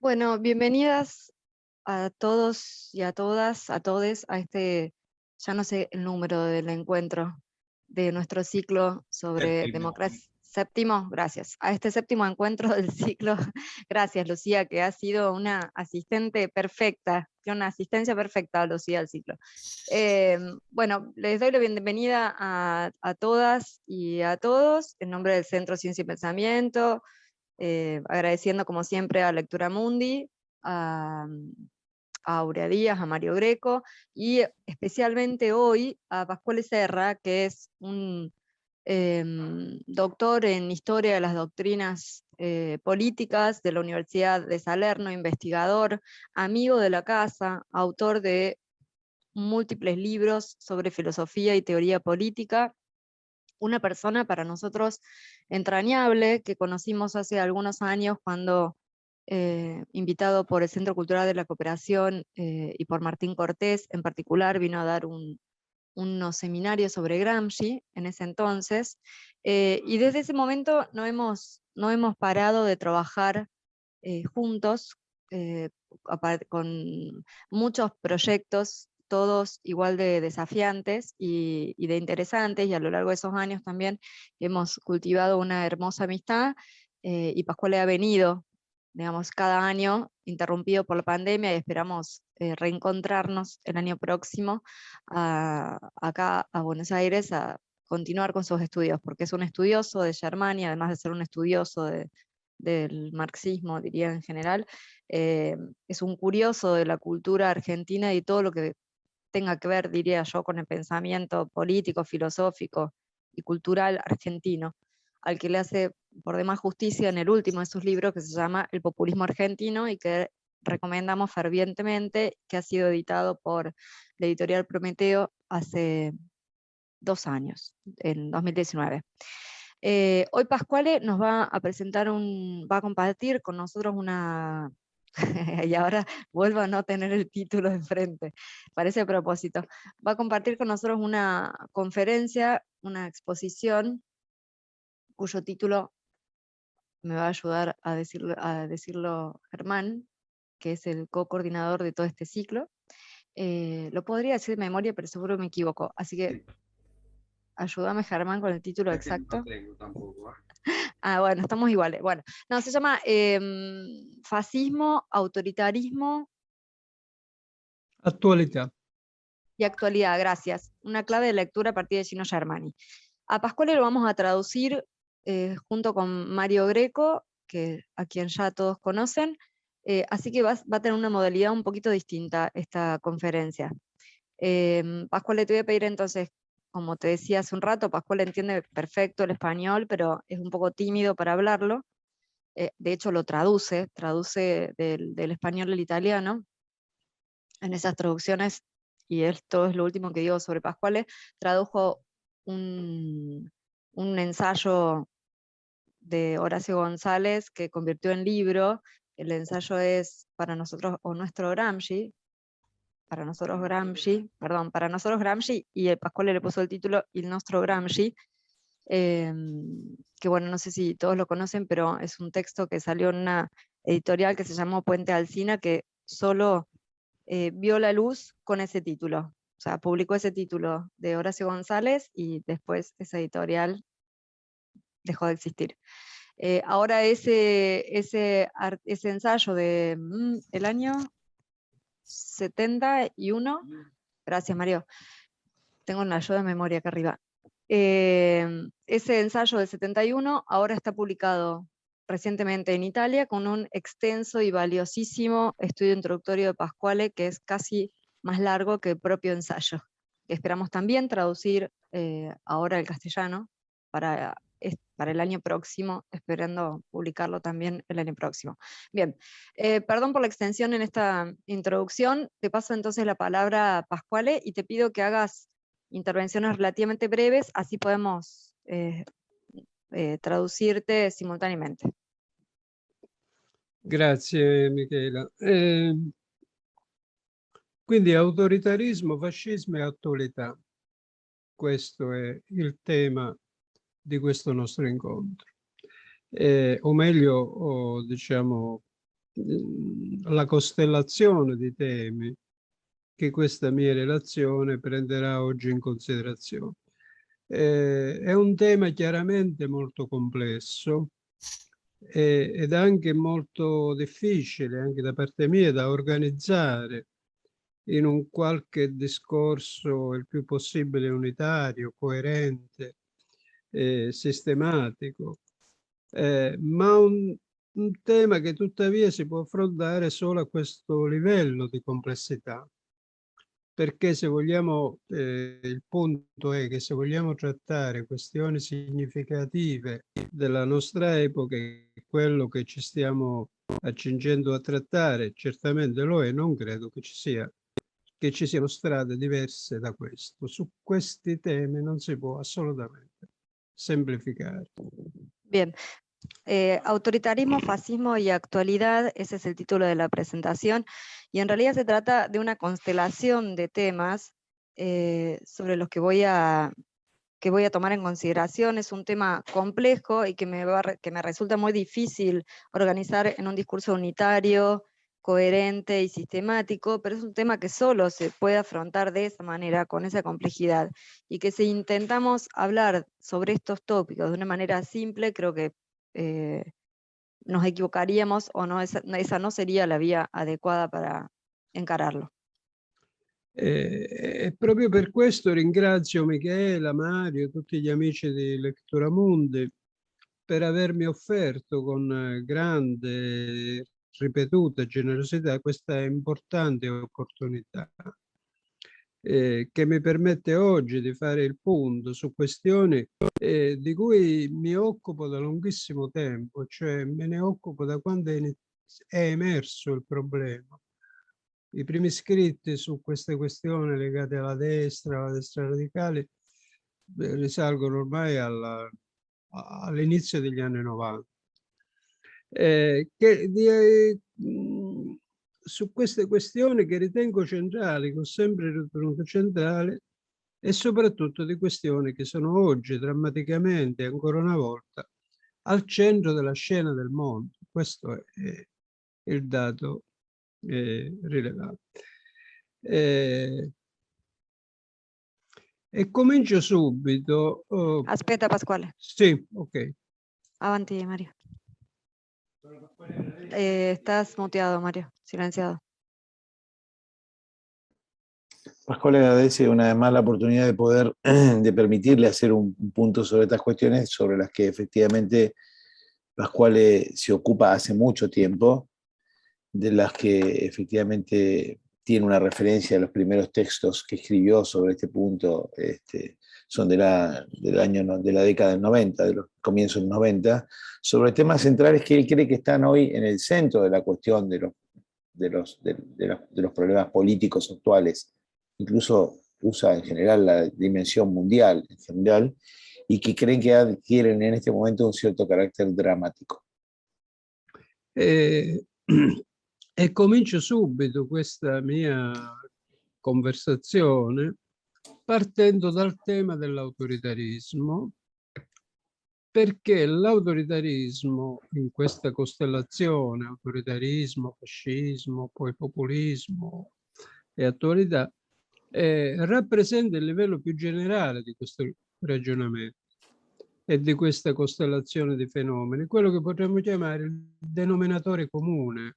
Bueno, bienvenidas a todos y a todas, a todes, a este, ya no sé el número del encuentro de nuestro ciclo sobre Séptimo. democracia. Séptimo, gracias. A este séptimo encuentro del ciclo, gracias Lucía, que ha sido una asistente perfecta, una asistencia perfecta, Lucía, al ciclo. Bueno, les doy la bienvenida a todas y a todos en nombre del Centro Ciencia y Pensamiento, agradeciendo como siempre a Lectura Mundi, a, a Aurea Díaz, a Mario Greco, y especialmente hoy a Pascual Serra, que es un doctor en Historia de las Doctrinas Políticas de la Universidad de Salerno, investigador, amigo de la casa, autor de múltiples libros sobre filosofía y teoría política, una persona para nosotros entrañable, que conocimos hace algunos años cuando, invitado por el Centro Cultural de la Cooperación y por Martín Cortés en particular, vino a dar unos seminarios sobre Gramsci en ese entonces, y desde ese momento no hemos parado de trabajar juntos, eh, con muchos proyectos, todos igual de desafiantes y de interesantes, y a lo largo de esos años también hemos cultivado una hermosa amistad, y Pascual ha venido, digamos, cada año, interrumpido por la pandemia, y esperamos reencontrarnos el año próximo acá a Buenos Aires a continuar con sus estudios, porque es un estudioso de Germania, además de ser un estudioso del marxismo, diría en general, es un curioso de la cultura argentina y todo lo que tenga que ver, diría yo, con el pensamiento político, filosófico y cultural argentino, al que le hace por demás justicia en el último de sus libros, que se llama El populismo argentino, y que recomendamos fervientemente, que ha sido editado por la editorial Prometeo hace 2 años, en 2019. Hoy Pascuale nos va a presentar va a compartir con nosotros una, y ahora vuelvo a no tener el título enfrente, parece a propósito, va a compartir con nosotros una conferencia, una exposición, cuyo título me va a ayudar a decirlo Germán, que es el co-coordinador de todo este ciclo. Lo podría decir de memoria, pero seguro me equivoco, así que Sí, ayúdame Germán con el título es que no exacto. tengo tampoco. ¿Ah? Ah, bueno, estamos iguales. Bueno, no, se llama Fascismo, Autoritarismo Attualità. y Actualidad, gracias. Una clave de lectura a partir de Gino Germani. A Pascuale lo vamos a traducir junto con Mario Greco, a quien ya todos conocen, así que va a tener una modalidad un poquito distinta esta conferencia. Pascuale, te voy a pedir entonces, como te decía hace un rato, Pascuale entiende perfecto el español, pero es un poco tímido para hablarlo. De hecho lo traduce del español al italiano. En esas traducciones, y esto es lo último que digo sobre Pascuale, tradujo un, un ensayo de Horacio González que convirtió en libro. El ensayo es Para nosotros, o nuestro Gramsci, para nosotros Gramsci, y el Pascuale le puso el título Il nostro Gramsci, eh, que bueno, no sé si todos lo conocen, pero es un texto que salió en una editorial que se llamó Puente Alsina, que solo vio la luz con ese título. O sea, publicó ese título de Horacio González y después esa editorial dejó de existir. Ahora ese ensayo de el año 71, gracias Mario, tengo una ayuda de memoria acá arriba. Ese ensayo del 71 ahora está publicado recientemente en Italia con un extenso y valiosísimo estudio introductorio de Pascuale, que es casi más largo que el propio ensayo, que esperamos también traducir ahora al castellano para el año próximo, esperando publicarlo también el año próximo. Bien, perdón por la extensión en esta introducción, te paso entonces la palabra a Pascuale y te pido que hagas intervenciones relativamente breves, así podemos traducirte simultáneamente. Grazie Michela. Quindi autoritarismo, fascismo e attualità. Questo è il tema di questo nostro incontro. O meglio, diciamo, la costellazione di temi che questa mia relazione prenderà oggi in considerazione. È un tema chiaramente molto complesso ed anche molto difficile, anche da parte mia, da organizzare in un qualche discorso il più possibile unitario, coerente, sistematico, ma un tema che tuttavia si può affrontare solo a questo livello di complessità. Perché se vogliamo, il punto è che se vogliamo trattare questioni significative della nostra epoca, quello che ci stiamo accingendo a trattare certamente lo è, non credo che ci siano strade diverse da questo. Su questi temi non si può assolutamente semplificare. Bien. Autoritarismo, fascismo y actualidad, ese es el título de la presentación, y en realidad se trata de una constelación de temas sobre los que voy a tomar en consideración. Es un tema complejo y que me resulta muy difícil organizar en un discurso unitario, coherente y sistemático, pero es un tema que solo se puede afrontar de esa manera, con esa complejidad, y que si intentamos hablar sobre estos tópicos de una manera simple, creo que nos equivocaríamos o no, esa no sería la vía adecuada para encararlo. E proprio per questo ringrazio Michela, Mario, tutti gli amici di Lectura Mundi per avermi offerto con grande, ripetuta generosità questa importante opportunità che mi permette oggi di fare il punto su questioni di cui mi occupo da lunghissimo tempo, cioè me ne occupo da quando è emerso il problema. I primi scritti su queste questioni legate alla destra radicale, risalgono ormai all'inizio degli anni 90. Su queste questioni che ritengo centrali, che ho sempre ritenuto centrali, e soprattutto di questioni che sono oggi drammaticamente, ancora una volta, al centro della scena del mondo. Questo è il dato rilevante. E comincio subito. Aspetta, Pasquale. Sì, ok. Avanti, Mario. Estás muteado, Mario, silenciado. Pascual agradece una vez más la oportunidad de poder, de permitirle hacer un punto sobre estas cuestiones, sobre las que efectivamente Pascual se ocupa hace mucho tiempo, de las que efectivamente tiene una referencia a los primeros textos que escribió sobre este punto, son de la década del 90, de los comienzos del 90, sobre temas centrales que él cree que están hoy en el centro de la cuestión de los problemas políticos actuales. Incluso usa en general la dimensión mundial en general, y que creen que adquieren en este momento un cierto carácter dramático. E comincio subito questa mia conversazione partendo dal tema dell'autoritarismo, perché l'autoritarismo in questa costellazione, autoritarismo, fascismo, poi populismo e attualità, rappresenta il livello più generale di questo ragionamento e di questa costellazione di fenomeni, quello che potremmo chiamare il denominatore comune,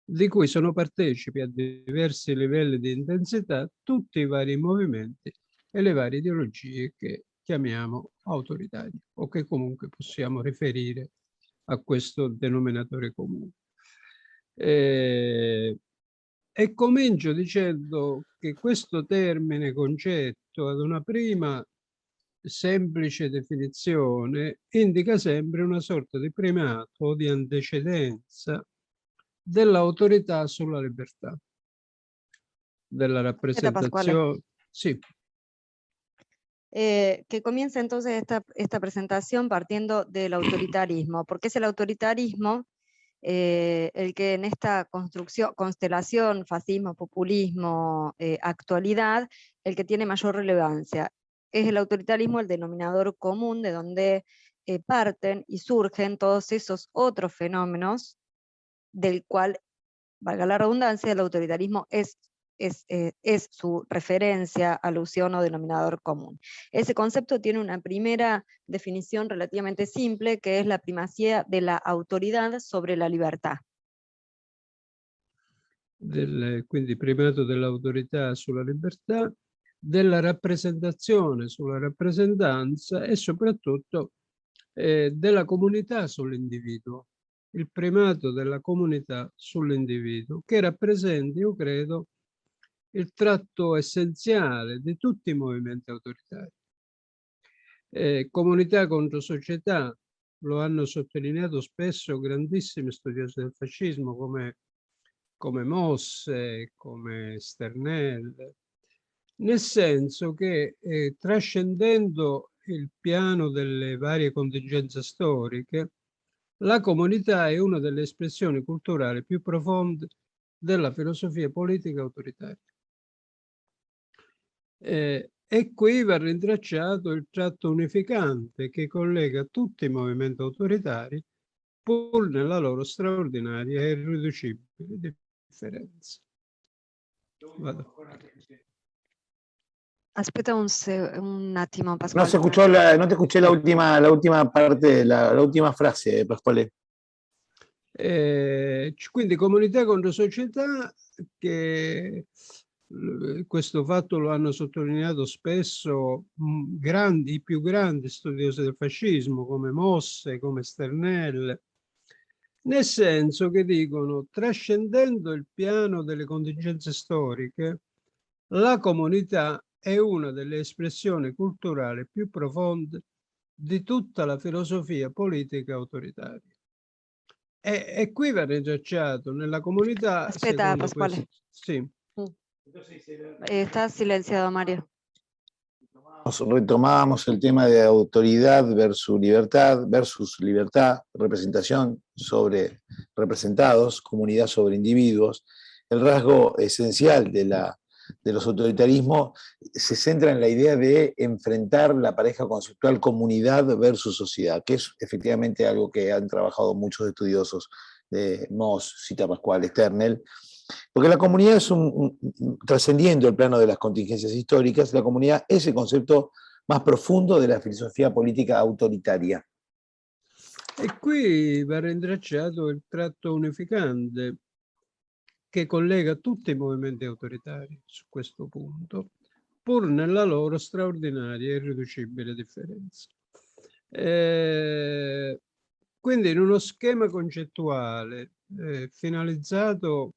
di cui sono partecipi a diversi livelli di intensità tutti i vari movimenti e le varie ideologie che chiamiamo autoritarie o che comunque possiamo riferire a questo denominatore comune. E comincio dicendo che questo termine, concetto, ad una prima semplice definizione, indica sempre una sorta di primato o di antecedenza dell'autorità sulla libertà, della rappresentazione. Sí. Que comienza entonces esta presentación partiendo del autoritarismo, porque es el autoritarismo el que en esta constelación, fascismo, populismo, actualidad, el que tiene mayor relevancia. Es el autoritarismo el denominador común de donde parten y surgen todos esos otros fenómenos del cual, valga la redundancia, el autoritarismo es su referencia, alusión o denominador común. Ese concepto tiene una primera definición relativamente simple, que es la primacía de la autorità sobre la libertà. Quindi primato dell'autorità sulla libertà, della rappresentazione sulla rappresentanza e soprattutto della comunità sull'individuo. Il primato della comunità sull'individuo, che rappresenta, io credo, il tratto essenziale di tutti i movimenti autoritari. Comunità contro società, lo hanno sottolineato spesso grandissimi studiosi del fascismo come Mosse, come Sternel, nel senso che trascendendo il piano delle varie contingenze storiche, la comunità è una delle espressioni culturali più profonde della filosofia politica autoritaria. E qui va rintracciato il tratto unificante che collega tutti i movimenti autoritari, pur nella loro straordinaria e irriducibile differenza. Vado. Aspetta un attimo, No, Pascual. no te escuché la última parte, la última frase, Pascual. Quindi comunità contro società, che questo fatto lo hanno sottolineato spesso i più grandi studiosi del fascismo, come Mosse, come Sternel, nel senso che dicono, trascendendo il piano delle contingenze storiche, la comunità è una delle espressioni culturali più profonde di tutta la filosofia politica autoritaria. E qui va rintracciato nella comunità. Aspetta, Pasquale. Sì. Está silenciado, Mario. Retomábamos el tema de autoridad versus libertad, representación sobre representados, comunidad sobre individuos. El rasgo esencial de los autoritarismos se centra en la idea de enfrentar la pareja conceptual comunidad versus sociedad, que es efectivamente algo que han trabajado muchos estudiosos de Moss, Cita Pascual, Sternel, porque la comunidad es trascendiendo el plano de las contingencias históricas, la comunidad es el concepto más profundo de la filosofia politica autoritaria. E qui va rintracciato il tratto unificante che collega tutti i movimenti autoritari su questo punto, pur nella loro straordinaria e irriducibile differenza. Quindi in uno schema concettuale finalizzato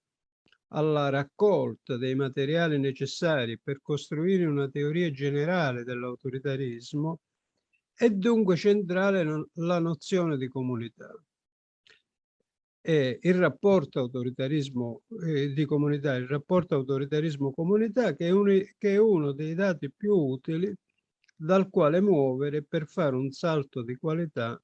alla raccolta dei materiali necessari per costruire una teoria generale dell'autoritarismo, è dunque centrale la nozione di comunità. E il rapporto autoritarismo di comunità, il rapporto autoritarismo-comunità, che è uno dei dati più utili dal quale muovere per fare un salto di qualità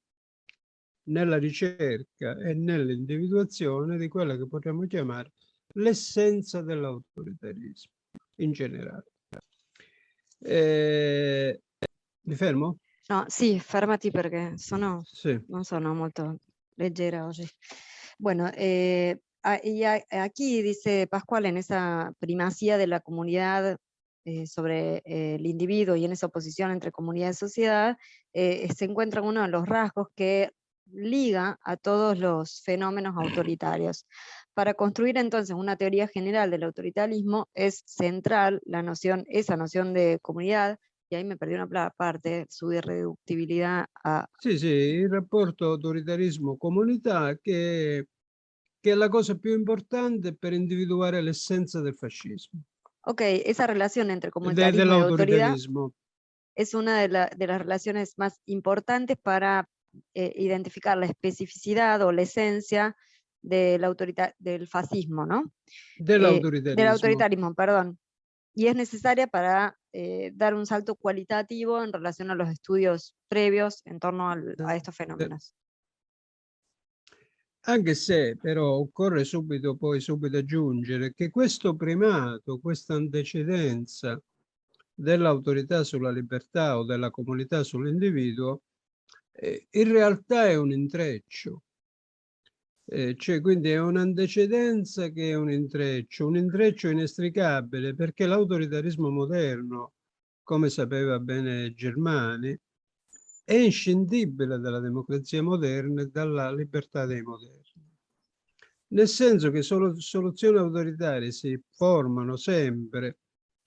nella ricerca e nell'individuazione di quella che potremmo chiamare l'essenza dell'autoritarismo in generale. Mi fermo? No, sì, fermati perché Sì. non sono molto leggera oggi. Bueno, aquí dice Pascual, en esa primacía de la comunidad sobre el individuo y en esa oposición entre comunidad y sociedad, se encuentra uno de los rasgos que liga a todos los fenómenos autoritarios. Para construir entonces una teoría general del autoritarismo es central esa noción de comunidad, y ahí me perdí una parte, su irreductibilidad a... Sì, il rapporto autoritarismo-comunità che è la cosa più importante per individuare l'essenza del fascismo. Ok, esa relación entre comunitarismo y autoridad es una de las relaciones más importantes para identificar la especificidad o la esencia del fascismo, ¿no? Del autoritarismo, perdón. Y es necesaria para dar un salto cualitativo en relación a los estudios previos en torno a estos fenómenos. Anche se però occorre subito aggiungere che questo primato, questa antecedenza dell'autorità sulla libertà o della comunità sull'individuo in realtà è un intreccio. Cioè, quindi è un'antecedenza che è un intreccio inestricabile, perché l'autoritarismo moderno, come sapeva bene Germani, è inscindibile dalla democrazia moderna e dalla libertà dei moderni. Nel senso che soluzioni autoritarie si formano sempre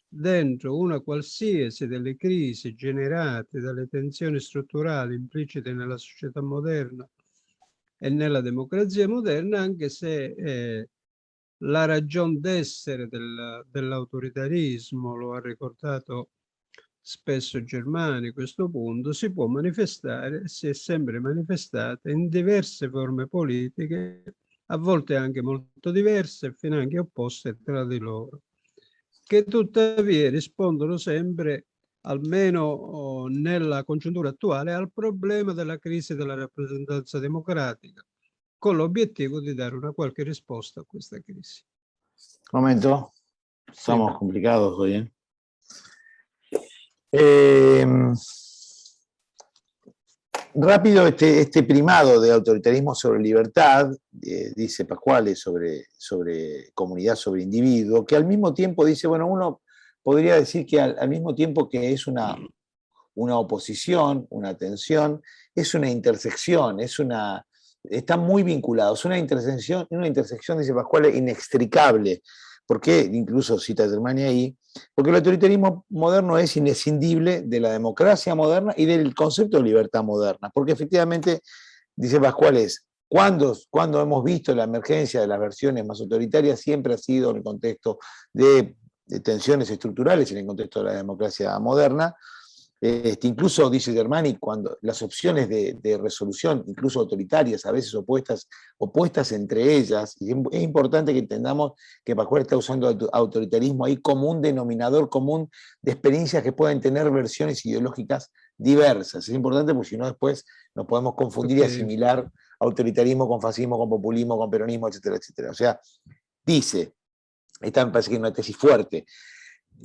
dentro una qualsiasi delle crisi generate dalle tensioni strutturali implicite nella società moderna e nella democrazia moderna, anche se la ragion d'essere dell'autoritarismo, lo ha ricordato spesso Germani questo punto, si può manifestare, si è sempre manifestata in diverse forme politiche, a volte anche molto diverse e finanche opposte tra di loro, che tuttavia rispondono sempre, almeno nella congiuntura attuale, al problema della crisi della rappresentanza democratica, con l'obiettivo di dare una qualche risposta a questa crisi. Momento, estamos Sì. complicados hoy, ¿eh? Rápido, este primado de autoritarismo sobre libertad, dice Pasquale, sobre comunidad, sobre individuo, que al mismo tiempo dice, bueno, uno podría decir que al mismo tiempo que es una oposición, una tensión, es una intersección, están muy vinculados, una intersección, dice Pasquale, inextricable. ¿Por qué? Incluso cita Germania ahí, porque el autoritarismo moderno es inescindible de la democracia moderna y del concepto de libertad moderna, porque efectivamente, dice Pasquale, cuando hemos visto la emergencia de las versiones más autoritarias, siempre ha sido en el contexto de tensiones estructurales, en el contexto de la democracia moderna. Incluso, dice Germani, cuando las opciones de resolución, incluso autoritarias, a veces opuestas entre ellas, y es importante que entendamos que Pasquale está usando autoritarismo ahí como un denominador común de experiencias que pueden tener versiones ideológicas diversas. Es importante porque si no después nos podemos confundir y asimilar autoritarismo con fascismo, con populismo, con peronismo, etcétera, etcétera. O sea, dice, esta me parece que es una tesis fuerte,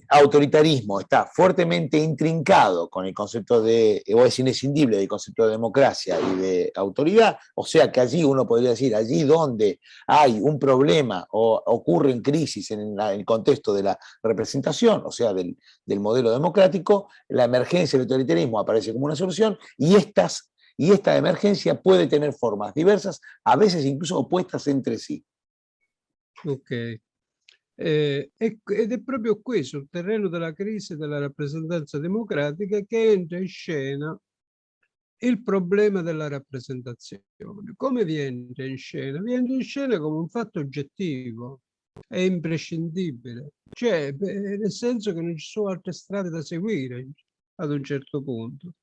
autoritarismo está fuertemente intrincado con el concepto o es inescindible del concepto de democracia y de autoridad, o sea que allí uno podría decir, allí donde hay un problema o ocurren crisis en el contexto de la representación, o sea, del modelo democrático, la emergencia del autoritarismo aparece como una solución y esta emergencia puede tener formas diversas, a veces incluso opuestas entre sí. Ok. Ed è proprio qui, sul terreno della crisi della rappresentanza democratica, che entra in scena il problema della rappresentazione. Come viene in scena? Viene in scena come un fatto oggettivo, è imprescindibile, cioè nel senso che non ci sono altre strade da seguire ad un certo punto,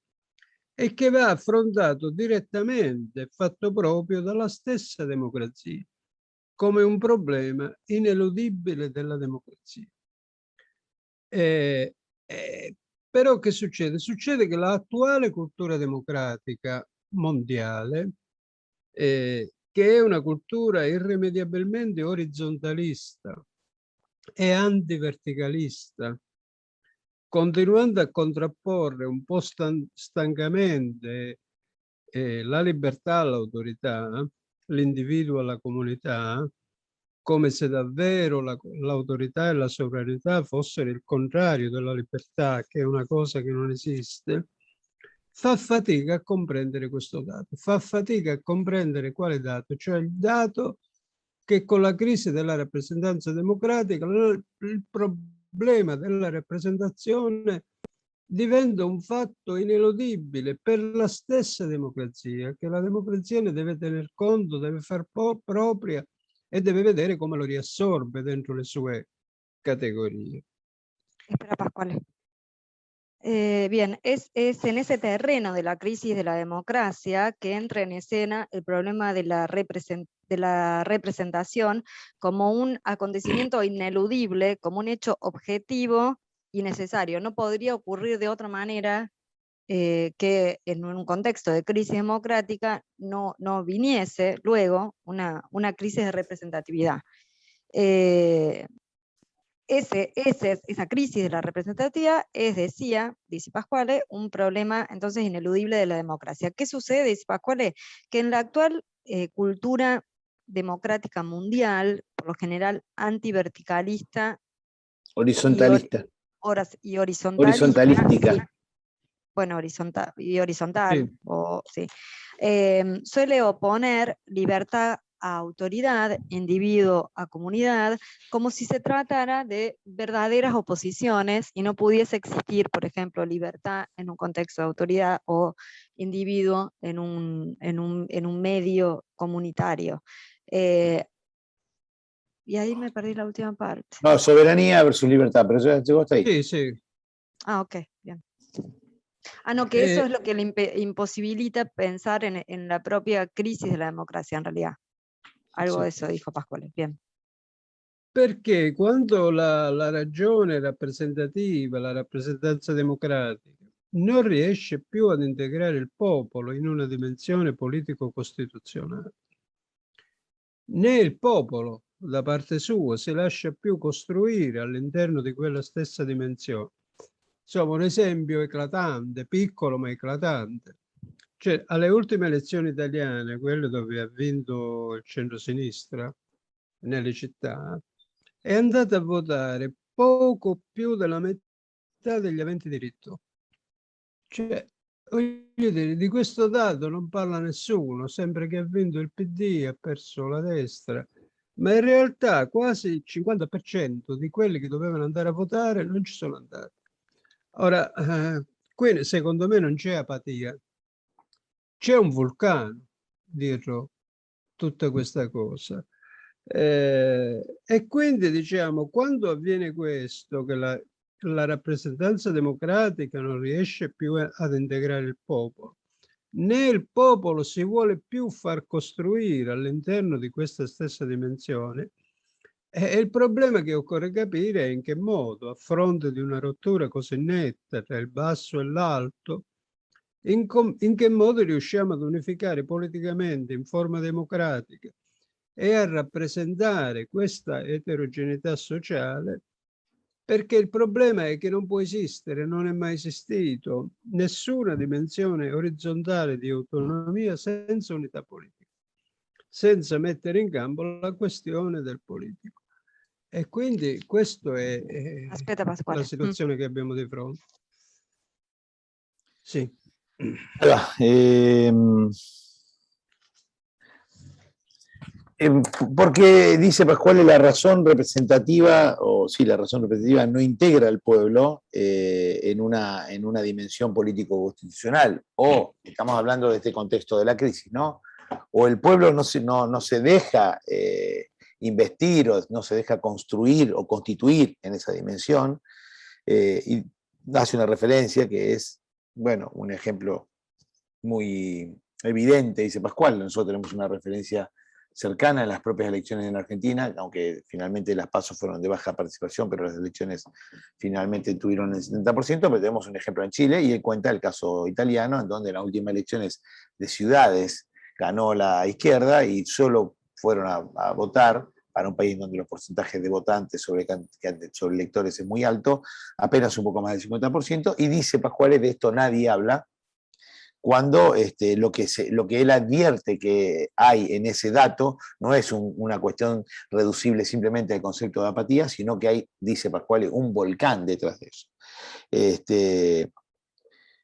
e che va affrontato direttamente, fatto proprio dalla stessa democrazia, come un problema ineludibile della democrazia. Però che succede? Succede che l'attuale cultura democratica mondiale, che è una cultura irrimediabilmente orizontalista e antiverticalista, continuando a contrapporre un po' stancamente la libertà all'autorità, l'individuo alla comunità, come se davvero l'autorità e la sovranità fossero il contrario della libertà, che è una cosa che non esiste, fa fatica a comprendere questo dato, fa fatica a comprendere quale dato, cioè il dato che con la crisi della rappresentanza democratica il problema della rappresentazione diventa un fatto ineludibile per la stessa democrazia, che la democrazia ne deve tener conto, deve far propria e debe vedere come lo riassorbe dentro le sue categorie. Espera, Pascual. Bien, es en ese terreno de la crisis de la democracia que entra en escena el problema de la representación como un acontecimiento ineludible, como un hecho objetivo y necesario. No podría ocurrir de otra manera que en un contexto de crisis democrática no viniese luego una crisis de representatividad. Esa crisis de la representatividad es, dice Pasquale, un problema entonces ineludible de la democracia. ¿Qué sucede, dice Pasquale? Que en la actual cultura democrática mundial, por lo general antiverticalista Horizontalista. y horizontalista. Horizontalística. Bueno, horizontal, Sí. suele oponer libertad a autoridad, individuo a comunidad, como si se tratara de verdaderas oposiciones y no pudiese existir, por ejemplo, libertad en un contexto de autoridad o individuo en un medio comunitario. Y ahí me perdí la última parte. No, soberanía versus libertad, pero eso llegó hasta ahí. Sí, sí. Ah, ok, bien. No, que eso es lo que le imposibilita pensar en la propia crisis de la democracia, en realidad. Algo de eso dijo Pascual. Bien. Perché quando la ragione rappresentativa, la rappresentanza democratica, non riesce più ad integrare il popolo in una dimensione politico-costituzionale, né il popolo, da parte sua, si lascia più costruire all'interno di quella stessa dimensione. Insomma, un esempio eclatante, piccolo ma eclatante. Cioè, alle ultime elezioni italiane, quelle dove ha vinto il centro-sinistra, nelle città, è andata a votare poco più della metà degli aventi diritto. Cioè, voglio dire, di questo dato non parla nessuno, sempre che ha vinto il PD, ha perso la destra, ma in realtà quasi il 50% di quelli che dovevano andare a votare non ci sono andati. Ora, qui secondo me non c'è apatia, c'è un vulcano dietro tutta questa cosa. E quindi diciamo, quando avviene questo, che la rappresentanza democratica non riesce più ad integrare il popolo, né il popolo si vuole più far costruire all'interno di questa stessa dimensione, e il problema che occorre capire è in che modo, a fronte di una rottura così netta tra il basso e l'alto, in che modo riusciamo ad unificare politicamente in forma democratica e a rappresentare questa eterogeneità sociale, perché il problema è che non può esistere, non è mai esistito nessuna dimensione orizzontale di autonomia senza unità politica, senza mettere in campo la questione del politico. E quindi questa è la situazione che abbiamo di fronte. Sì. Allora, porque dice Pascual, la razón representativa, o sí, la razón representativa no integra al pueblo en una dimensión político-constitucional, o estamos hablando de este contexto de la crisis, ¿no? O el pueblo no se deja investir, o no se deja construir o constituir en esa dimensión, y hace una referencia que es, bueno, un ejemplo muy evidente, dice Pascual. Nosotros tenemos una referencia cercana en las propias elecciones en Argentina, aunque finalmente las PASO fueron de baja participación, pero las elecciones finalmente tuvieron el 70%, pero tenemos un ejemplo en Chile, y él cuenta el caso italiano, en donde en las últimas elecciones de ciudades ganó la izquierda y solo fueron a votar, para un país donde los porcentajes de votantes sobre electores es muy alto, apenas un poco más del 50%, y dice Pascual, de esto nadie habla, cuando lo que él advierte que hay en ese dato no es una cuestión reducible simplemente al concepto de apatía, sino que hay, dice Pascual, un volcán detrás de eso.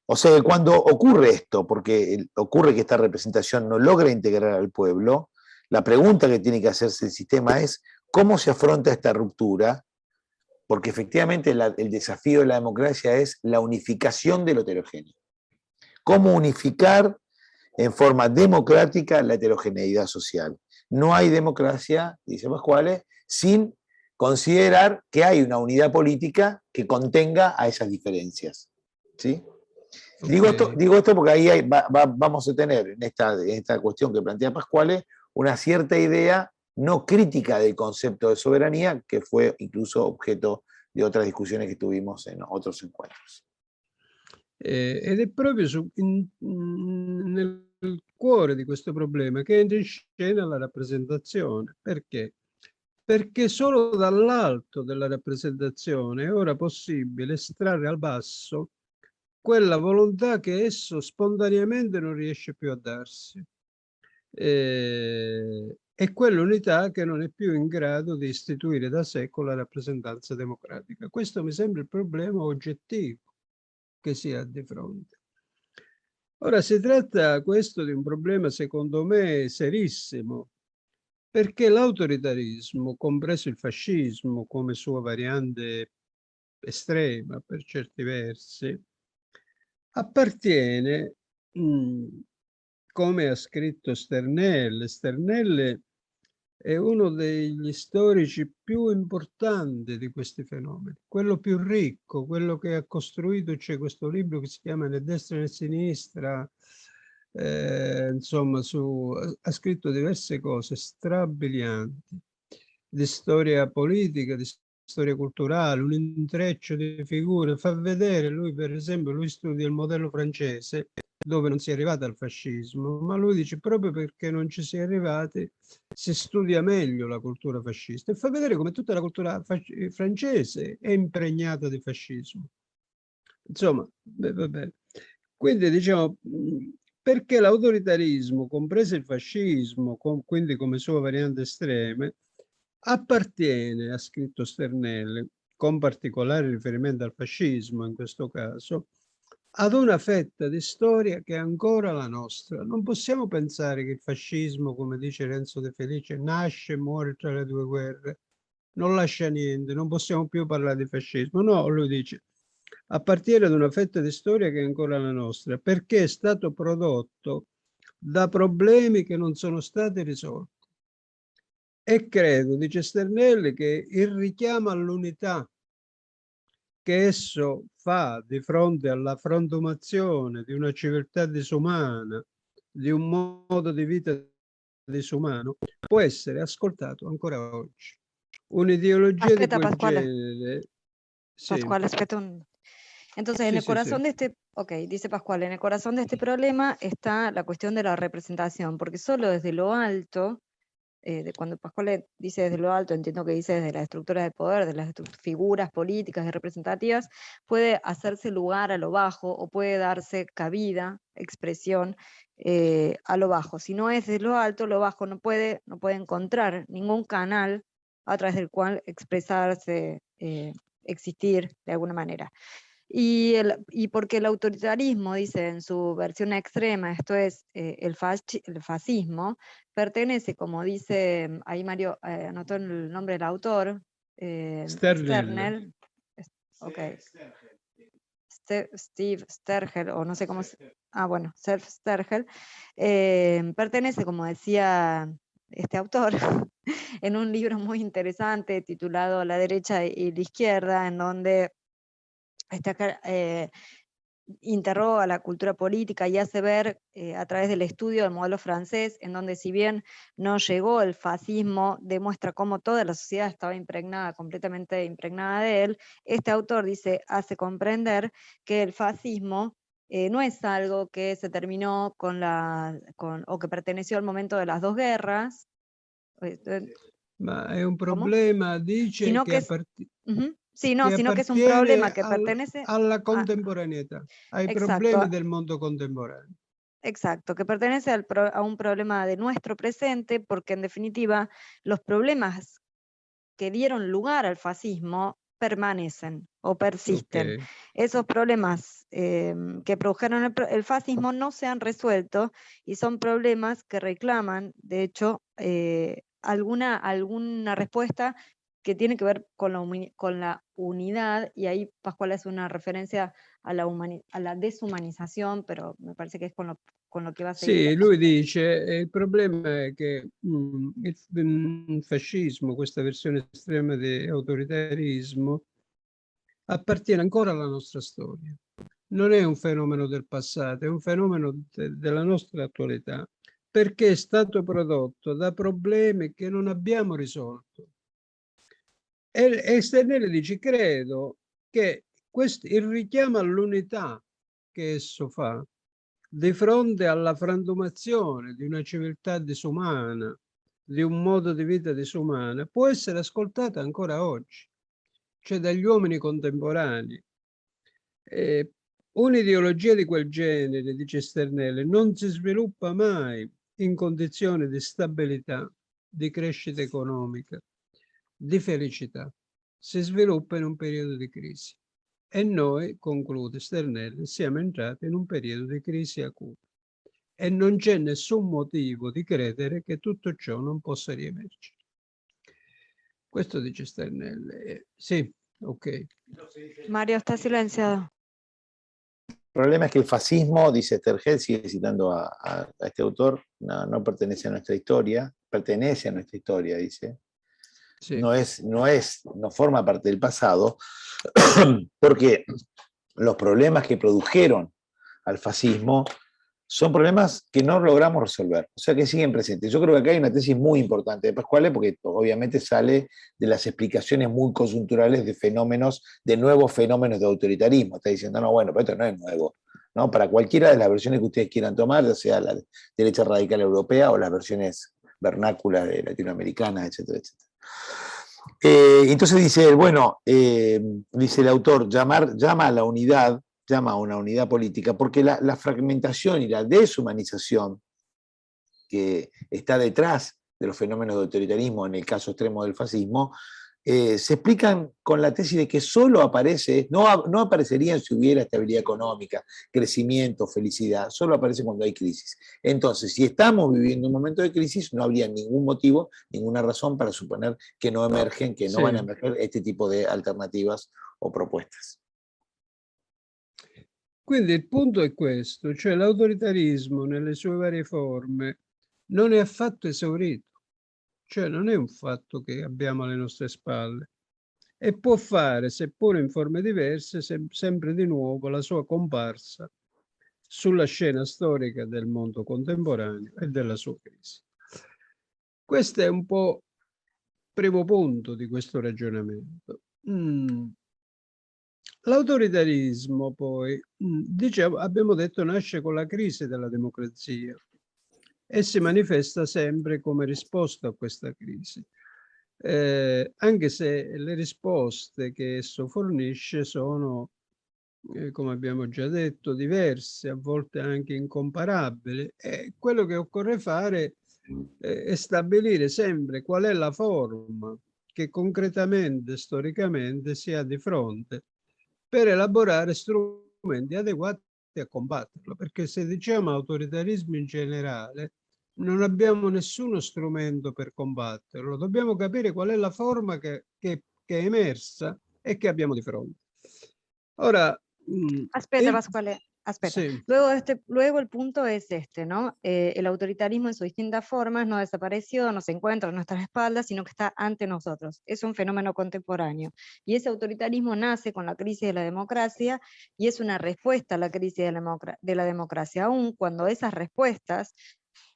O sea, cuando ocurre esto, porque ocurre que esta representación no logra integrar al pueblo, la pregunta que tiene que hacerse el sistema es ¿cómo se afronta esta ruptura? Porque efectivamente el desafío de la democracia es la unificación de lo heterogéneo. ¿Cómo unificar en forma democrática la heterogeneidad social? No hay democracia, dice Pascual, sin considerar que hay una unidad política que contenga a esas diferencias. ¿Sí? Okay. Digo esto porque ahí vamos a tener en esta cuestión que plantea Pascual una cierta idea no crítica del concepto de soberanía, que fue incluso objeto de otras discusiones que tuvimos en otros encuentros. Ed è proprio nel cuore di questo problema che entra in scena la rappresentazione. Perché? Perché solo dall'alto della rappresentazione è ora possibile estrarre al basso quella volontà che esso spontaneamente non riesce più a darsi. E è quell'unità che non è più in grado di istituire da sé la rappresentanza democratica. Questo mi sembra il problema oggettivo che si ha di fronte. Ora, si tratta questo di un problema, secondo me, serissimo, perché l'autoritarismo, compreso il fascismo come sua variante estrema per certi versi, appartiene, come ha scritto Sternelle. Sternelle è uno degli storici più importanti di questi fenomeni, quello più ricco, quello che ha costruito. C'è questo libro che si chiama Né destra né sinistra, insomma, ha scritto diverse cose strabilianti di storia politica, di storia culturale, un intreccio di figure. Fa vedere, lui per esempio, lui studia il modello francese, dove non si è arrivati al fascismo, ma lui dice proprio perché non ci si è arrivati si studia meglio la cultura fascista, e fa vedere come tutta la cultura francese è impregnata di fascismo. Insomma, vabbè. Quindi diciamo, perché l'autoritarismo, compreso il fascismo, quindi come sua variante estreme, appartiene, ha scritto Sternelle, con particolare riferimento al fascismo in questo caso, ad una fetta di storia che è ancora la nostra. Non possiamo pensare che il fascismo, come dice Renzo De Felice, nasce e muore tra le due guerre, non lascia niente, non possiamo più parlare di fascismo. No, lui dice, appartiene ad una fetta di storia che è ancora la nostra, perché è stato prodotto da problemi che non sono stati risolti. E credo, dice Sternelli, che il richiamo all'unità che esso fa di fronte alla frantumazione di una civiltà disumana, di un modo di vita disumano, può essere ascoltato ancora oggi. Un'ideologia di Aspetta, quel Pascual. genere... Sì, Pascual, aspetta un... Entonces, en sì, el sì, sì. corazón de este, ok, dice Pascual, en el corazón de este problema está la cuestión de la representación, porque solo desde lo alto, cuando Pascual dice desde lo alto, entiendo que dice desde la estructura de poder, de las figuras políticas y representativas, puede hacerse lugar a lo bajo o puede darse cabida, expresión a lo bajo. Si no es desde lo alto, lo bajo no puede encontrar ningún canal a través del cual expresarse, existir de alguna manera. Y porque el autoritarismo, dice en su versión extrema, esto es el fascismo, pertenece, como dice, ahí Mario anotó el nombre del autor, Sternelle. ok, Steve Stergel, o no sé cómo bueno, Self Stergel, pertenece, como decía este autor, en un libro muy interesante titulado La derecha y la izquierda, en donde interroga la cultura política y hace ver a través del estudio del modelo francés, en donde si bien no llegó el fascismo, demuestra cómo toda la sociedad estaba completamente impregnada de él. Este autor dice, hace comprender que el fascismo no es algo que se terminó o que perteneció al momento de las dos guerras. Ma è un ¿Cómo? problema, dice, Sino che, que es, sí, no, sino que es un appartiene problema que pertenece alla a, contemporaneità, ai exacto, problemi del mondo contemporaneo. exacto, que pertenece a un problema de nuestro presente, porque en definitiva los problemas que dieron lugar al fascismo permanecen o persisten. Ok. Esos problemas que produjeron el fascismo no se han resuelto y son problemas que reclaman, de hecho, alguna respuesta que tiene que ver con la unidad, y ahí Pascual hace una referencia a la deshumanización, pero me parece que es con lo que va a seguir. Sì, lui dice, il problema è che il fascismo, questa versione estrema di autoritarismo, appartiene ancora alla nostra storia. Non è un fenomeno del passato, è un fenomeno della nostra attualità, perché è stato prodotto da problemi che non abbiamo risolto. E Sternelle dice, credo che il richiamo all'unità che esso fa di fronte alla frantumazione di una civiltà disumana, di un modo di vita disumana, può essere ascoltata ancora oggi, cioè dagli uomini contemporanei. Un'ideologia di quel genere, dice Sternelle, non si sviluppa mai in condizioni di stabilità di crescita economica, di felicità, si sviluppa in un periodo di crisi. E noi, conclude Sternelli, siamo entrati in un periodo di crisi acuta e non c'è nessun motivo di credere che tutto ciò non possa riemergere. Questo dice Sternelli. Sì, ok. Mario está silenciado. El problema es que el fascismo, dice Stergel, sigue citando a este autor, no pertenece a nuestra historia, pertenece a nuestra historia, dice. Sí. No forma parte del pasado, porque los problemas que produjeron al fascismo son problemas que no logramos resolver, o sea que siguen presentes. Yo creo que acá hay una tesis muy importante de Pasquale, porque obviamente sale de las explicaciones muy coyunturales de fenómenos, de nuevos fenómenos de autoritarismo. Está diciendo, no, bueno, pero esto no es nuevo, ¿no? Para cualquiera de las versiones que ustedes quieran tomar, ya sea la derecha radical europea o las versiones vernáculas de latinoamericanas, etcétera, etcétera. Entonces dice, bueno, dice el autor, llama a la unidad, llama a una unidad política, porque la fragmentación y la deshumanización que está detrás de los fenómenos de autoritarismo, en el caso extremo del fascismo, se explican con la tesis de que solo aparece, no aparecerían si hubiera estabilidad económica, crecimiento, felicidad, solo aparece cuando hay crisis. Entonces, si estamos viviendo un momento de crisis, no habría ningún motivo, ninguna razón para suponer que no emergen, que no van a emerger este tipo de alternativas o propuestas. Quindi il punto è questo, cioè l'autoritarismo nelle sue varie forme non è affatto esaurito, cioè non è un fatto che abbiamo alle nostre spalle e può fare, seppure in forme diverse, sempre di nuovo la sua comparsa sulla scena storica del mondo contemporaneo e della sua crisi. Questo è un po' il primo punto di questo ragionamento. L'autoritarismo poi, abbiamo detto, nasce con la crisi della democrazia e si manifesta sempre come risposta a questa crisi, anche se le risposte che esso fornisce sono, come abbiamo già detto, diverse, a volte anche incomparabili, e quello che occorre fare è stabilire sempre qual è la forma che concretamente, storicamente si ha di fronte per elaborare strumenti adeguati a combatterlo, perché se diciamo autoritarismo in generale non abbiamo nessuno strumento per combatterlo, dobbiamo capire qual è la forma che è emersa e che abbiamo di fronte. Ora, Aspetta, Pasquale, aspetta. Sí. Luego el punto es este, ¿no? El autoritarismo en sus distintas formas no desapareció, no se encuentra a nuestras espaldas, sino que está ante nosotros. Es un fenómeno contemporáneo. Y ese autoritarismo nace con la crisis de la democracia y es una respuesta a la crisis de la democracia, aun cuando esas respuestas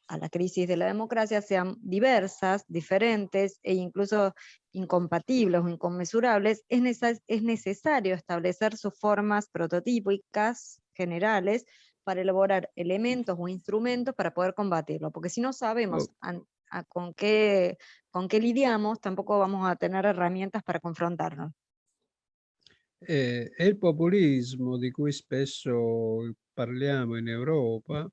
a la crisis de la democracia sean diversas, diferentes e incluso incompatibles o inconmensurables, es necesario establecer sus formas prototípicas generales para elaborar elementos o instrumentos para poder combatirlo, porque si no sabemos con qué lidiamos, tampoco vamos a tener herramientas para confrontarnos. E il populismo di cui spesso parliamo in Europa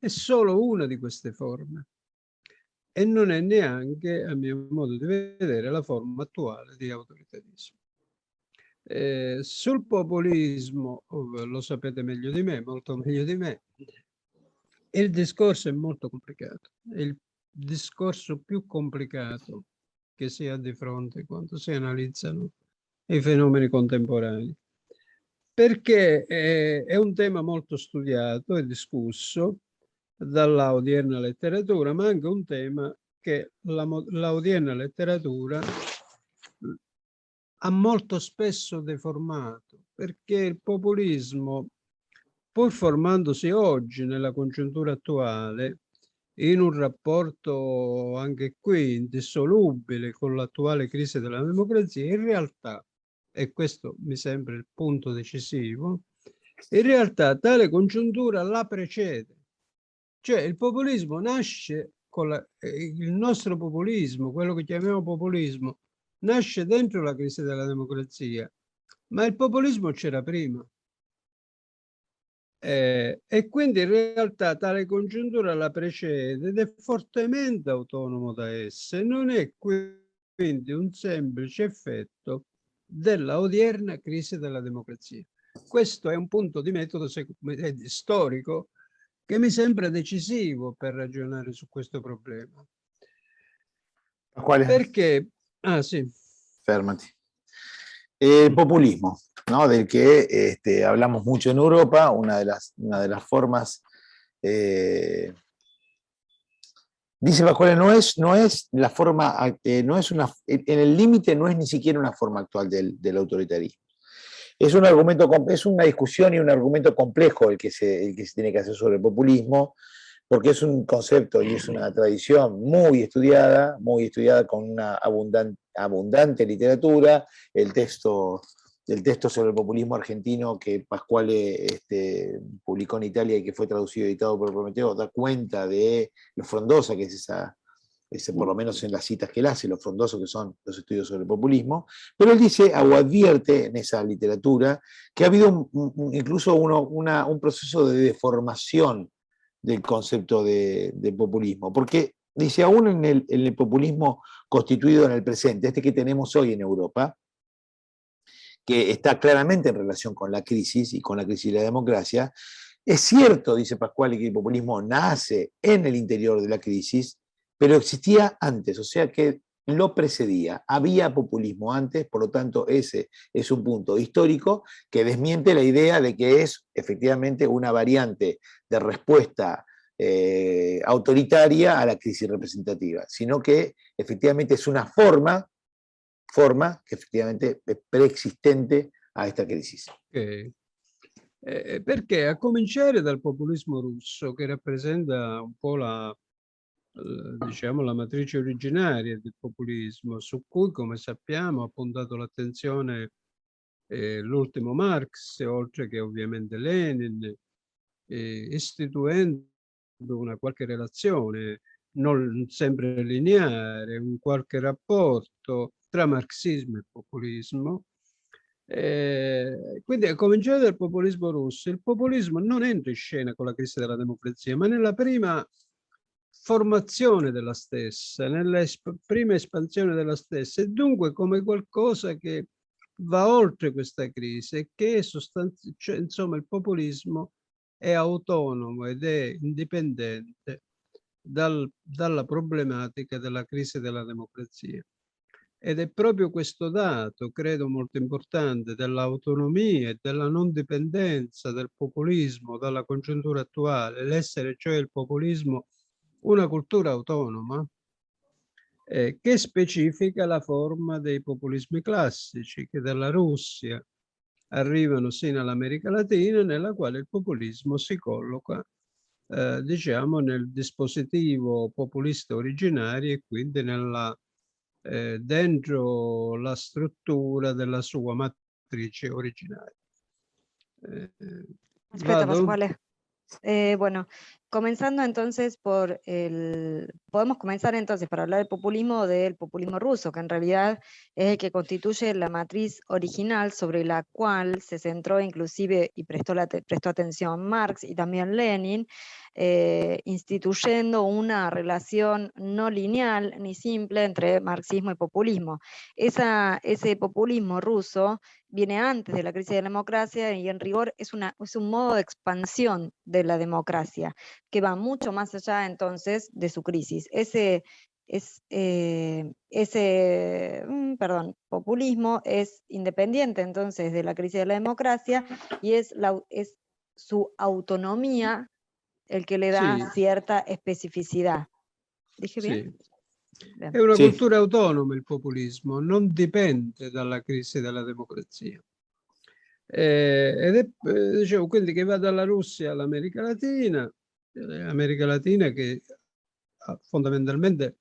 è solo una di queste forme e non è neanche, a mio modo di vedere, la forma attuale di autoritarismo. Sul populismo, lo sapete meglio di me, molto meglio di me, il discorso è molto complicato, è il discorso più complicato che si ha di fronte quando si analizzano i fenomeni contemporanei, perché è un tema molto studiato e discusso dalla odierna letteratura, ma anche un tema che la odierna letteratura ha molto spesso deformato, perché il populismo, pur formandosi oggi nella congiuntura attuale, in un rapporto anche qui indissolubile con l'attuale crisi della democrazia, in realtà, e questo mi sembra il punto decisivo, in realtà tale congiuntura la precede. Cioè il populismo nasce con il nostro populismo, quello che chiamiamo populismo, nasce dentro la crisi della democrazia, ma il populismo c'era prima. E quindi in realtà tale congiuntura la precede ed è fortemente autonomo da esse, non è quindi un semplice effetto della odierna crisi della democrazia. Questo è un punto di metodo storico che mi sembra decisivo per ragionare su questo problema. Pasquale, Perché? Ah, sì. fermati. El populismo, ¿no? Del que hablamos mucho en Europa, una de las formas, dice Pascual, no es la forma, no es una, en el límite no es ni siquiera una forma actual del autoritarismo. Es un argumento, es una discusión y un argumento complejo el que se tiene que hacer sobre el populismo, porque es un concepto y es una tradición muy estudiada con una abundante literatura. El texto sobre el populismo argentino que Pasquale publicó en Italia y que fue traducido y editado por Prometeo da cuenta de lo frondosa que es esa, por lo menos en las citas que él hace, lo frondoso que son los estudios sobre el populismo, pero él dice o advierte en esa literatura que ha habido incluso un proceso de deformación del concepto de populismo, porque dice, aún en el populismo constituido en el presente, este que tenemos hoy en Europa, que está claramente en relación con la crisis y con la crisis de la democracia, es cierto, dice Pasquale, que el populismo nace en el interior de la crisis, pero existía antes, o sea que lo precedía. Había populismo antes, por lo tanto ese es un punto histórico que desmiente la idea de que es efectivamente una variante de respuesta autoritaria a la crisis representativa, sino que efectivamente es una forma que efectivamente è preesistente a questa crisi. Okay. Perché a cominciare dal populismo russo, che rappresenta un po' diciamo, la matrice originaria del populismo, su cui, come sappiamo, ha puntato l'attenzione l'ultimo Marx, oltre che ovviamente Lenin, istituendo una qualche relazione, non sempre lineare, un qualche rapporto tra marxismo e populismo. Quindi a cominciare dal populismo russo, il populismo non entra in scena con la crisi della democrazia, ma nella prima formazione della stessa, nella prima espansione della stessa, e dunque come qualcosa che va oltre questa crisi e che è cioè, insomma, il populismo è autonomo ed è indipendente dalla problematica della crisi della democrazia. Ed è proprio questo dato, credo molto importante, dell'autonomia e della non dipendenza del populismo dalla congiuntura attuale, l'essere cioè il populismo una cultura autonoma, che specifica la forma dei populismi classici che dalla Russia arrivano sino all'America Latina, nella quale il populismo si colloca diciamo nel dispositivo populista originario e quindi dentro la struttura della sua matrice originaria. Perfecto, Vado? Pasquale. Bueno, comenzando entonces podemos comenzar entonces para hablar del populismo ruso, que en realidad es el que constituye la matriz original sobre la cual se centró inclusive y prestó atención Marx y también Lenin, instituyendo una relación no lineal ni simple entre marxismo y populismo. Ese populismo ruso viene antes de la crisis de la democracia y en rigor es un modo de expansión de la democracia que va mucho más allá entonces de su crisis. Ese populismo es independiente entonces de la crisis de la democracia y es su autonomía el que le da cierta especificidad. ¿Dije bien? È una cultura autonoma il populismo, non dipende dalla crisi della democrazia. Ed è, dicevo, quindi che va dalla Russia all'America Latina che fondamentalmente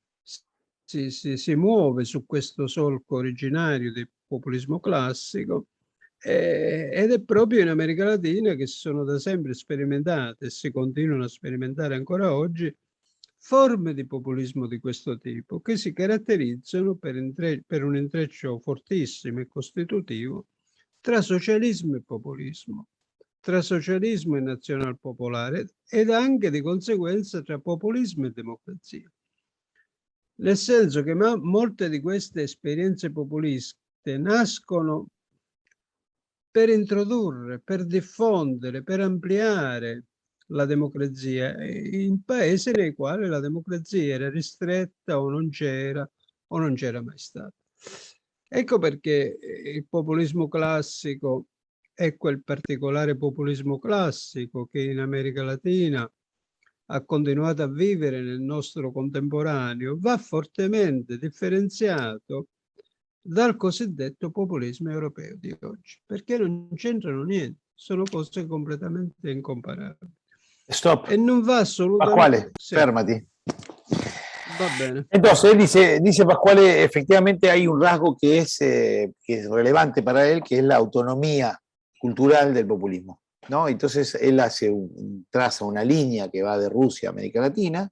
si muove su questo solco originario del populismo classico, ed è proprio in America Latina che si sono da sempre sperimentate e si continuano a sperimentare ancora oggi forme di populismo di questo tipo che si caratterizzano per un intreccio fortissimo e costitutivo tra socialismo e populismo. tra socialismo e nazionalpopolare ed anche di conseguenza tra populismo e democrazia. Nel senso che molte di queste esperienze populiste nascono per introdurre, per diffondere, per ampliare la democrazia in paesi nei quali la democrazia era ristretta o non c'era mai stata. Ecco perché il populismo classico è quel particolare populismo classico che in America Latina ha continuato a vivere nel nostro contemporaneo, va fortemente differenziato dal cosiddetto populismo europeo di oggi, perché non c'entrano niente, sono cose completamente incomparabili. Stop. E non va assolutamente... Pascuale, Sí. férmate. Va bene. Entonces, dice Pascuale, efectivamente hay un rasgo que es relevante para él, que es la autonomía cultural del populismo, ¿no? Entonces, él traza una línea que va de Rusia a América Latina,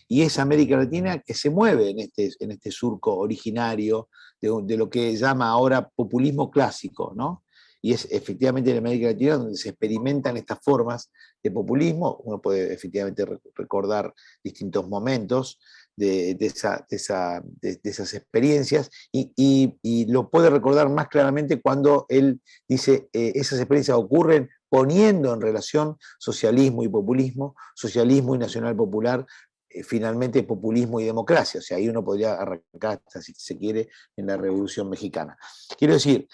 y es América Latina que se mueve en este surco originario de lo que llama ahora populismo clásico, ¿no? Y es efectivamente en América Latina donde se experimentan estas formas de populismo. Uno puede efectivamente recordar distintos momentos de esas experiencias y lo puede recordar más claramente cuando él dice esas experiencias ocurren poniendo en relación socialismo y populismo, socialismo y nacional popular, finalmente populismo y democracia. O sea, ahí uno podría arrancar hasta, si se quiere, en la Revolución Mexicana. Quiere decir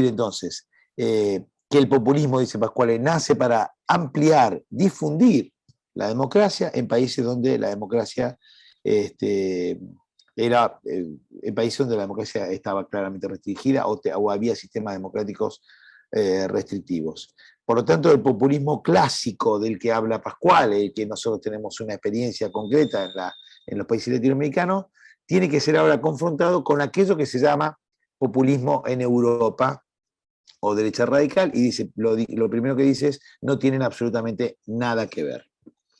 entonces que el populismo, dice Pascuale, nace para ampliar, difundir la democracia en países donde la democracia era en países donde la democracia estaba claramente restringida o había sistemas democráticos restrictivos. Por lo tanto, el populismo clásico del que habla Pascuale, que nosotros tenemos una experiencia concreta en los países latinoamericanos, tiene que ser ahora confrontado con aquello que se llama populismo en Europa o derecha radical, y dice, lo primero que dice es, no tienen absolutamente nada que ver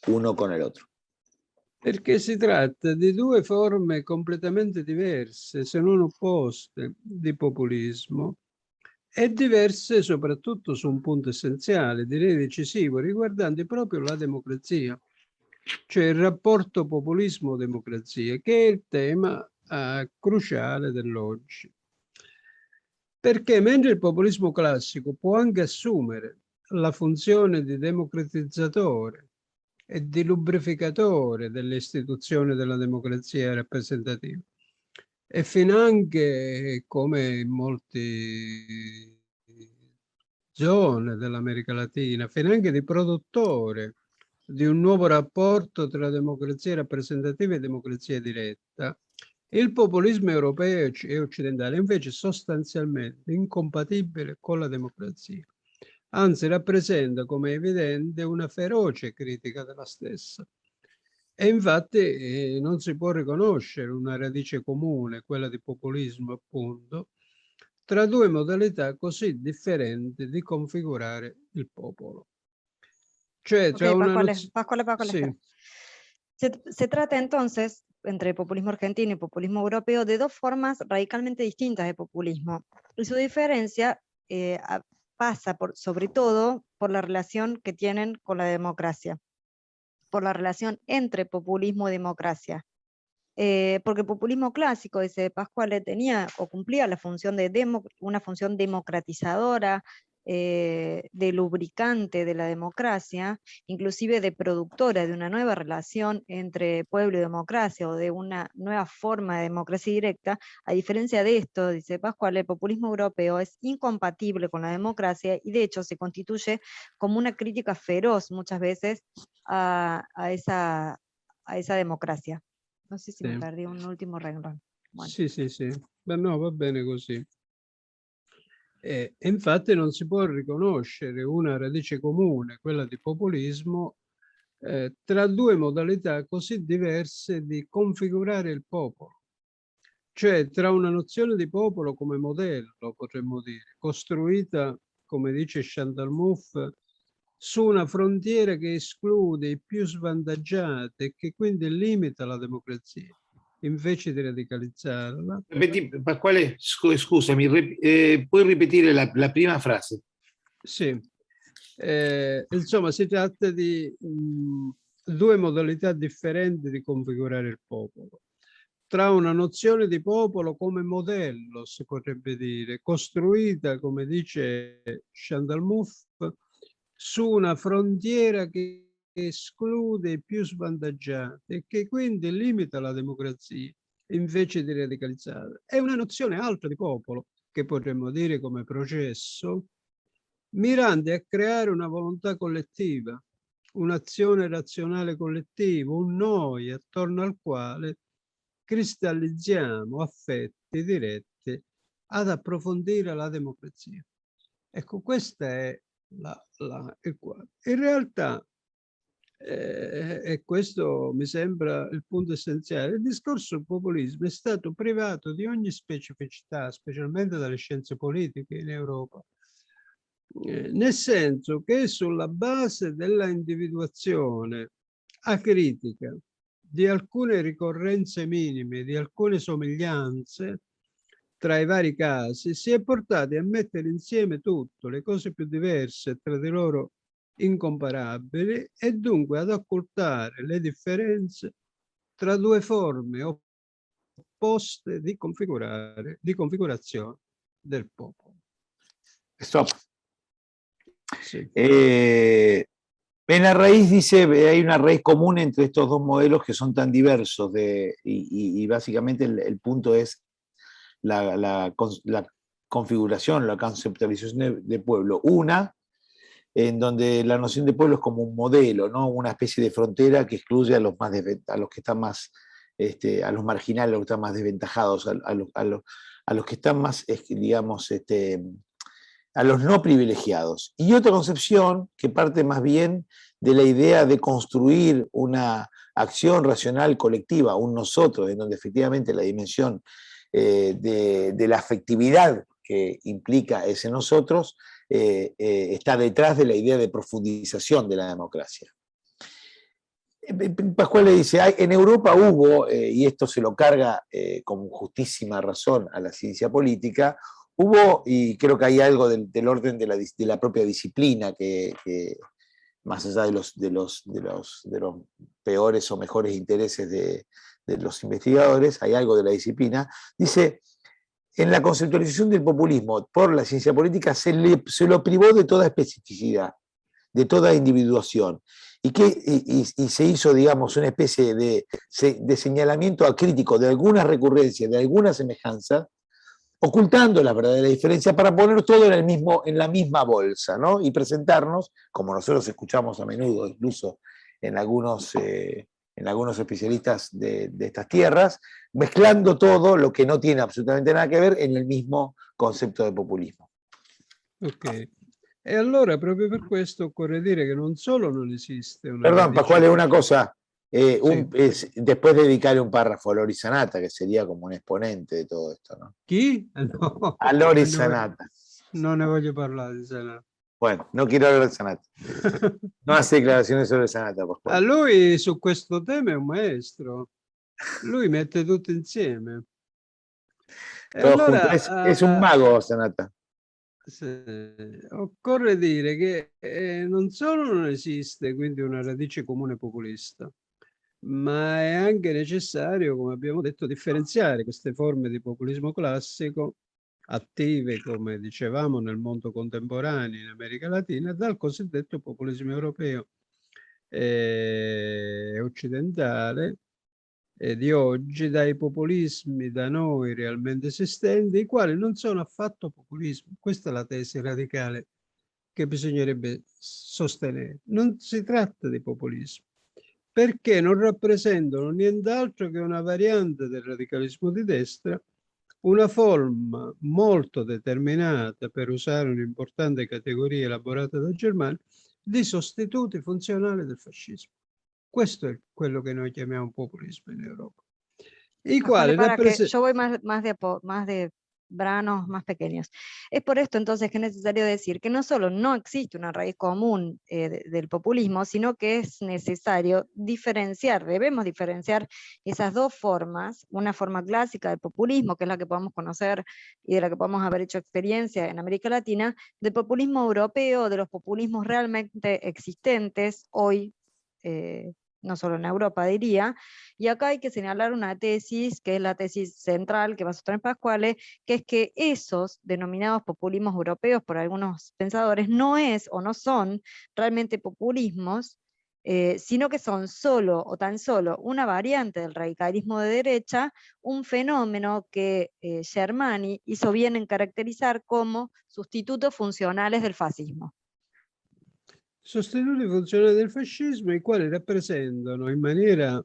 uno con el otro. Perché si tratta di due forme completamente diverse, se non opposte, di populismo, e diverse soprattutto su un punto essenziale, direi decisivo, riguardante proprio la democrazia, cioè il rapporto populismo-democrazia, che è il tema cruciale dell'oggi. Perché mentre il populismo classico può anche assumere la funzione di democratizzatore e di lubrificatore delle istituzioni della democrazia rappresentativa, e finanche, come in molte zone dell'America Latina, finanche di produttore di un nuovo rapporto tra democrazia rappresentativa e democrazia diretta, il populismo europeo e occidentale invece è sostanzialmente incompatibile con la democrazia. Anzi, rappresenta, come è evidente, una feroce critica della stessa. E infatti non si può riconoscere una radice comune, quella di populismo appunto, tra due modalità così differenti di configurare il popolo. Cioè, tra una Pascuale, sí. Se trata entonces, entre el populismo argentino y populismo europeo, de dos formas radicalmente distintas de populismo. Y su diferencia pasa sobre todo por la relación que tienen con la democracia, por la relación entre populismo y democracia. Porque el populismo clásico, dice Pascuale, tenía o cumplía la función de una función democratizadora, de lubricante de la democracia, inclusive de productora de una nueva relación entre pueblo y democracia o de una nueva forma de democracia directa. A diferencia de esto, dice Pascuale, el populismo europeo es incompatible con la democracia y de hecho se constituye como una crítica feroz muchas veces a esa democracia. Non so se mi perdi un ultimo renglone. Bueno. Sì. Ma no, va bene così. Infatti non si può riconoscere una radice comune, quella di populismo, tra due modalità così diverse di configurare il popolo. Cioè tra una nozione di popolo come modello, potremmo dire, costruita, come dice Chantal Mouffe, su una frontiera che esclude i più svantaggiati e che quindi limita la democrazia, invece di radicalizzarla. Pasquale, scusami, puoi ripetere la prima frase? Sì, Insomma, si tratta di due modalità differenti di configurare il popolo. Tra una nozione di popolo come modello, si potrebbe dire, costruita, come dice Chantal Mouffe, su una frontiera che esclude i più svantaggiati e che quindi limita la democrazia invece di radicalizzarla. È una nozione alta di popolo, che potremmo dire come processo, mirante a creare una volontà collettiva, un'azione razionale collettiva, un noi attorno al quale cristallizziamo affetti diretti ad approfondire la democrazia. Ecco, questo è il quadro. In realtà, e questo mi sembra il punto essenziale, il discorso sul populismo è stato privato di ogni specificità, specialmente dalle scienze politiche in Europa, nel senso che sulla base della individuazione acritica di alcune ricorrenze minime, di alcune somiglianze tra i vari casi, si è portati a mettere insieme tutto, le cose più diverse tra di loro incomparabili, e dunque ad occultare le differenze tra due forme opposte di configurazione del popolo. Stop. Sí. En la raíz dice, hay una raíz común entre estos dos modelos que son tan diversos, y básicamente el punto es la configuración, la conceptualización de pueblo. Una, en donde la noción de pueblo es como un modelo, ¿no? Una especie de frontera que excluye a los que están más, a los marginales, a los que están más desventajados, a los que están más, digamos, a los no privilegiados. Y otra concepción que parte más bien de la idea de construir una acción racional colectiva, un nosotros, en donde efectivamente la dimensión de la afectividad que implica ese nosotros está detrás de la idea de profundización de la democracia. Pascual le dice, en Europa hubo, y esto se lo carga con justísima razón a la ciencia política, hubo, y creo que hay algo del orden de la propia disciplina, que más allá de los peores o mejores intereses de los investigadores, hay algo de la disciplina, dice, en la conceptualización del populismo por la ciencia política se lo privó de toda especificidad, de toda individuación, y se hizo, digamos, una especie de señalamiento acrítico de algunas recurrencias, de alguna semejanza, ocultando la verdadera diferencia para poner todo en la misma bolsa, ¿no? Y presentarnos, como nosotros escuchamos a menudo, incluso en algunos especialistas de estas tierras, mezclando todo lo que no tiene absolutamente nada que ver en el mismo concepto de populismo. Ok. E allora proprio per questo occorre dire che non solo non esiste una Perdón, Pascual, una cosa. Sí. Después dedicarle un párrafo a Lori Sanata, que sería como un exponente de todo esto, ¿no? Chi? No, A Lori Sanata. non ne voglio parlare di Sanata. Bueno, no quiero hablar de Sanata. No hace declaraciones sobre Sanata, Pascual. A lui su questo tema è un maestro. Lui mette tutto insieme. E Todo allora, junto. Es un mago, Sanata. occorre dire che non solo non esiste quindi una radice comune populista, ma è anche necessario, come abbiamo detto, differenziare queste forme di populismo classico, attive, come dicevamo, nel mondo contemporaneo in America Latina, dal cosiddetto populismo europeo e occidentale di oggi, dai populismi da noi realmente esistenti, i quali non sono affatto populismo. Questa è la tesi radicale che bisognerebbe sostenere. Non si tratta di populismo, perché non rappresentano nient'altro che una variante del radicalismo di destra, una forma molto determinata, per usare un'importante categoria elaborata da Germania, di sostituti funzionali del fascismo. Questo è quello che noi chiamiamo populismo in Europa. I quali Pascual, para que yo voy más de granos más pequeños. Es por esto entonces que es necesario decir que no solo no existe una raíz común del populismo, sino que es necesario diferenciar, debemos diferenciar esas dos formas, una forma clásica del populismo, que es la que podemos conocer y de la que podemos haber hecho experiencia en América Latina, del populismo europeo, de los populismos realmente existentes hoy, no solo en Europa diría, y acá hay que señalar una tesis, que es la tesis central que va a sostener Pasquale, que es que esos denominados populismos europeos por algunos pensadores no es o no son realmente populismos, sino que son solo o tan solo una variante del radicalismo de derecha, un fenómeno que Germani hizo bien en caracterizar como sustitutos funcionales del fascismo. Sostenuti funzionali del fascismo, i quali rappresentano in maniera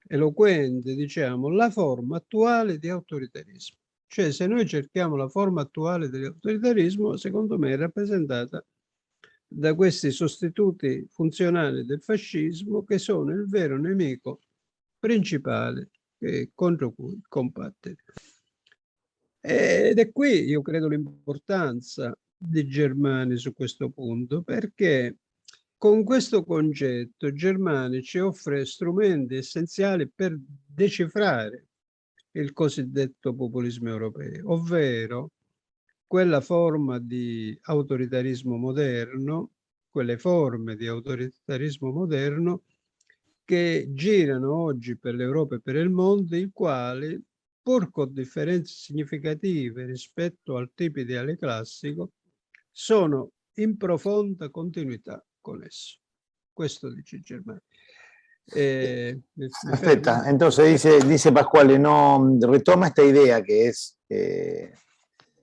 eloquente, diciamo, la forma attuale di autoritarismo. Cioè, se noi cerchiamo la forma attuale dell'autoritarismo, secondo me è rappresentata da questi sostituti funzionali del fascismo, che sono il vero nemico principale contro cui combattere. Ed è qui, io credo, l'importanza di Germani su questo punto, perché con questo concetto Germani ci offre strumenti essenziali per decifrare il cosiddetto populismo europeo, ovvero quella forma di autoritarismo moderno, quelle forme di autoritarismo moderno che girano oggi per l'Europa e per il mondo, i quali, pur con differenze significative rispetto al tipo ideale classico, sono in profonda continuità con esso. Questo dice Germani. Perfecta. Entonces dice Pasquale, no retoma esta idea que es,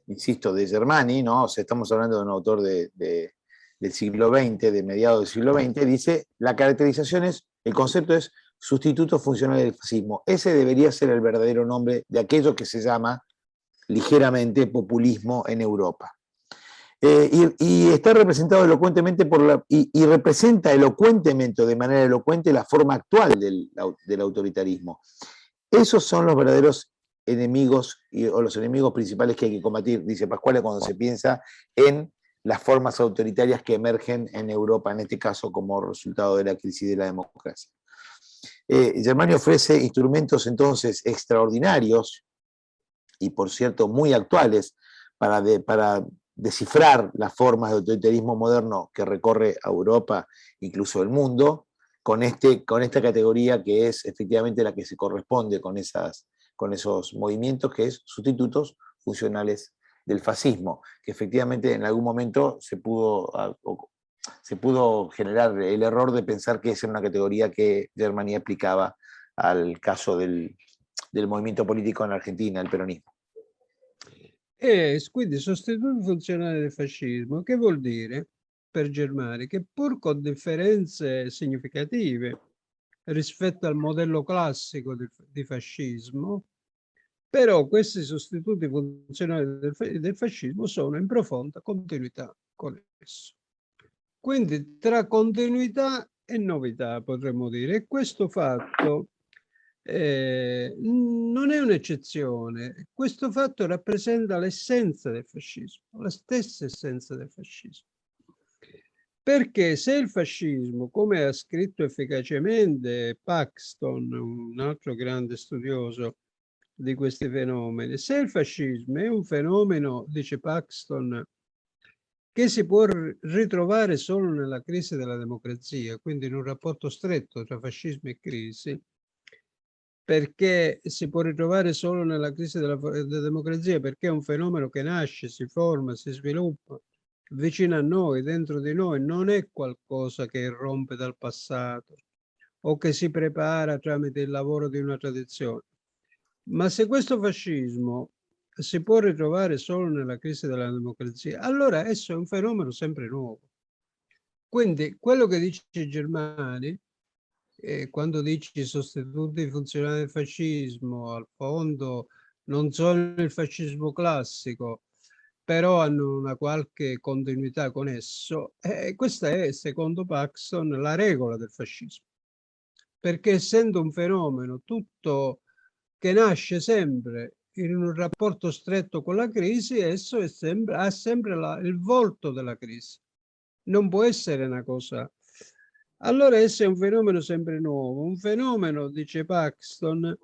insisto, de Germani, ¿no? O sea, estamos hablando de un autor del siglo XX, de mediados del siglo XX, dice, la caracterización es, el concepto es sustituto funcional del fascismo. Ese debería ser el verdadero nombre de aquello que se llama ligeramente populismo en Europa. Y está representado elocuentemente y representa elocuentemente, de manera elocuente, la forma actual del autoritarismo. Esos son los verdaderos enemigos o los enemigos principales que hay que combatir, dice Pasquale, cuando se piensa en las formas autoritarias que emergen en Europa, en este caso como resultado de la crisis de la democracia. Germani ofrece instrumentos entonces extraordinarios y, por cierto, muy actuales para descifrar las formas de autoritarismo moderno que recorre a Europa, incluso el mundo, con esta categoría que es efectivamente la que se corresponde con esos movimientos, que es sustitutos funcionales del fascismo, que efectivamente en algún momento se pudo generar el error de pensar que esa era una categoría que Germani aplicaba al caso del movimiento político en Argentina, el peronismo. Quindi sostituto funzionale del fascismo, che vuol dire per Germani che pur con differenze significative rispetto al modello classico di fascismo, però questi sostituti funzionali del fascismo sono in profonda continuità con esso. Quindi tra continuità e novità potremmo dire, e questo fatto non è un'eccezione, questo fatto rappresenta l'essenza del fascismo, la stessa essenza del fascismo. Perché se il fascismo, come ha scritto efficacemente Paxton, un altro grande studioso di questi fenomeni, se il fascismo è un fenomeno, dice Paxton, che si può ritrovare solo nella crisi della democrazia, quindi in un rapporto stretto tra fascismo e crisi, perché si può ritrovare solo nella crisi della democrazia, perché è un fenomeno che nasce, si forma, si sviluppa vicino a noi, dentro di noi, non è qualcosa che irrompe dal passato o che si prepara tramite il lavoro di una tradizione. Ma se questo fascismo si può ritrovare solo nella crisi della democrazia, allora esso è un fenomeno sempre nuovo. Quindi quello che dice Germani, quando dici sostituti funzionali del fascismo, al fondo non sono il fascismo classico, però hanno una qualche continuità con esso, questa è, secondo Paxton, la regola del fascismo. Perché essendo un fenomeno tutto che nasce sempre in un rapporto stretto con la crisi, esso ha sempre il volto della crisi. Non può essere una cosa. Allora esso è un fenomeno sempre nuovo, un fenomeno, dice Paxton,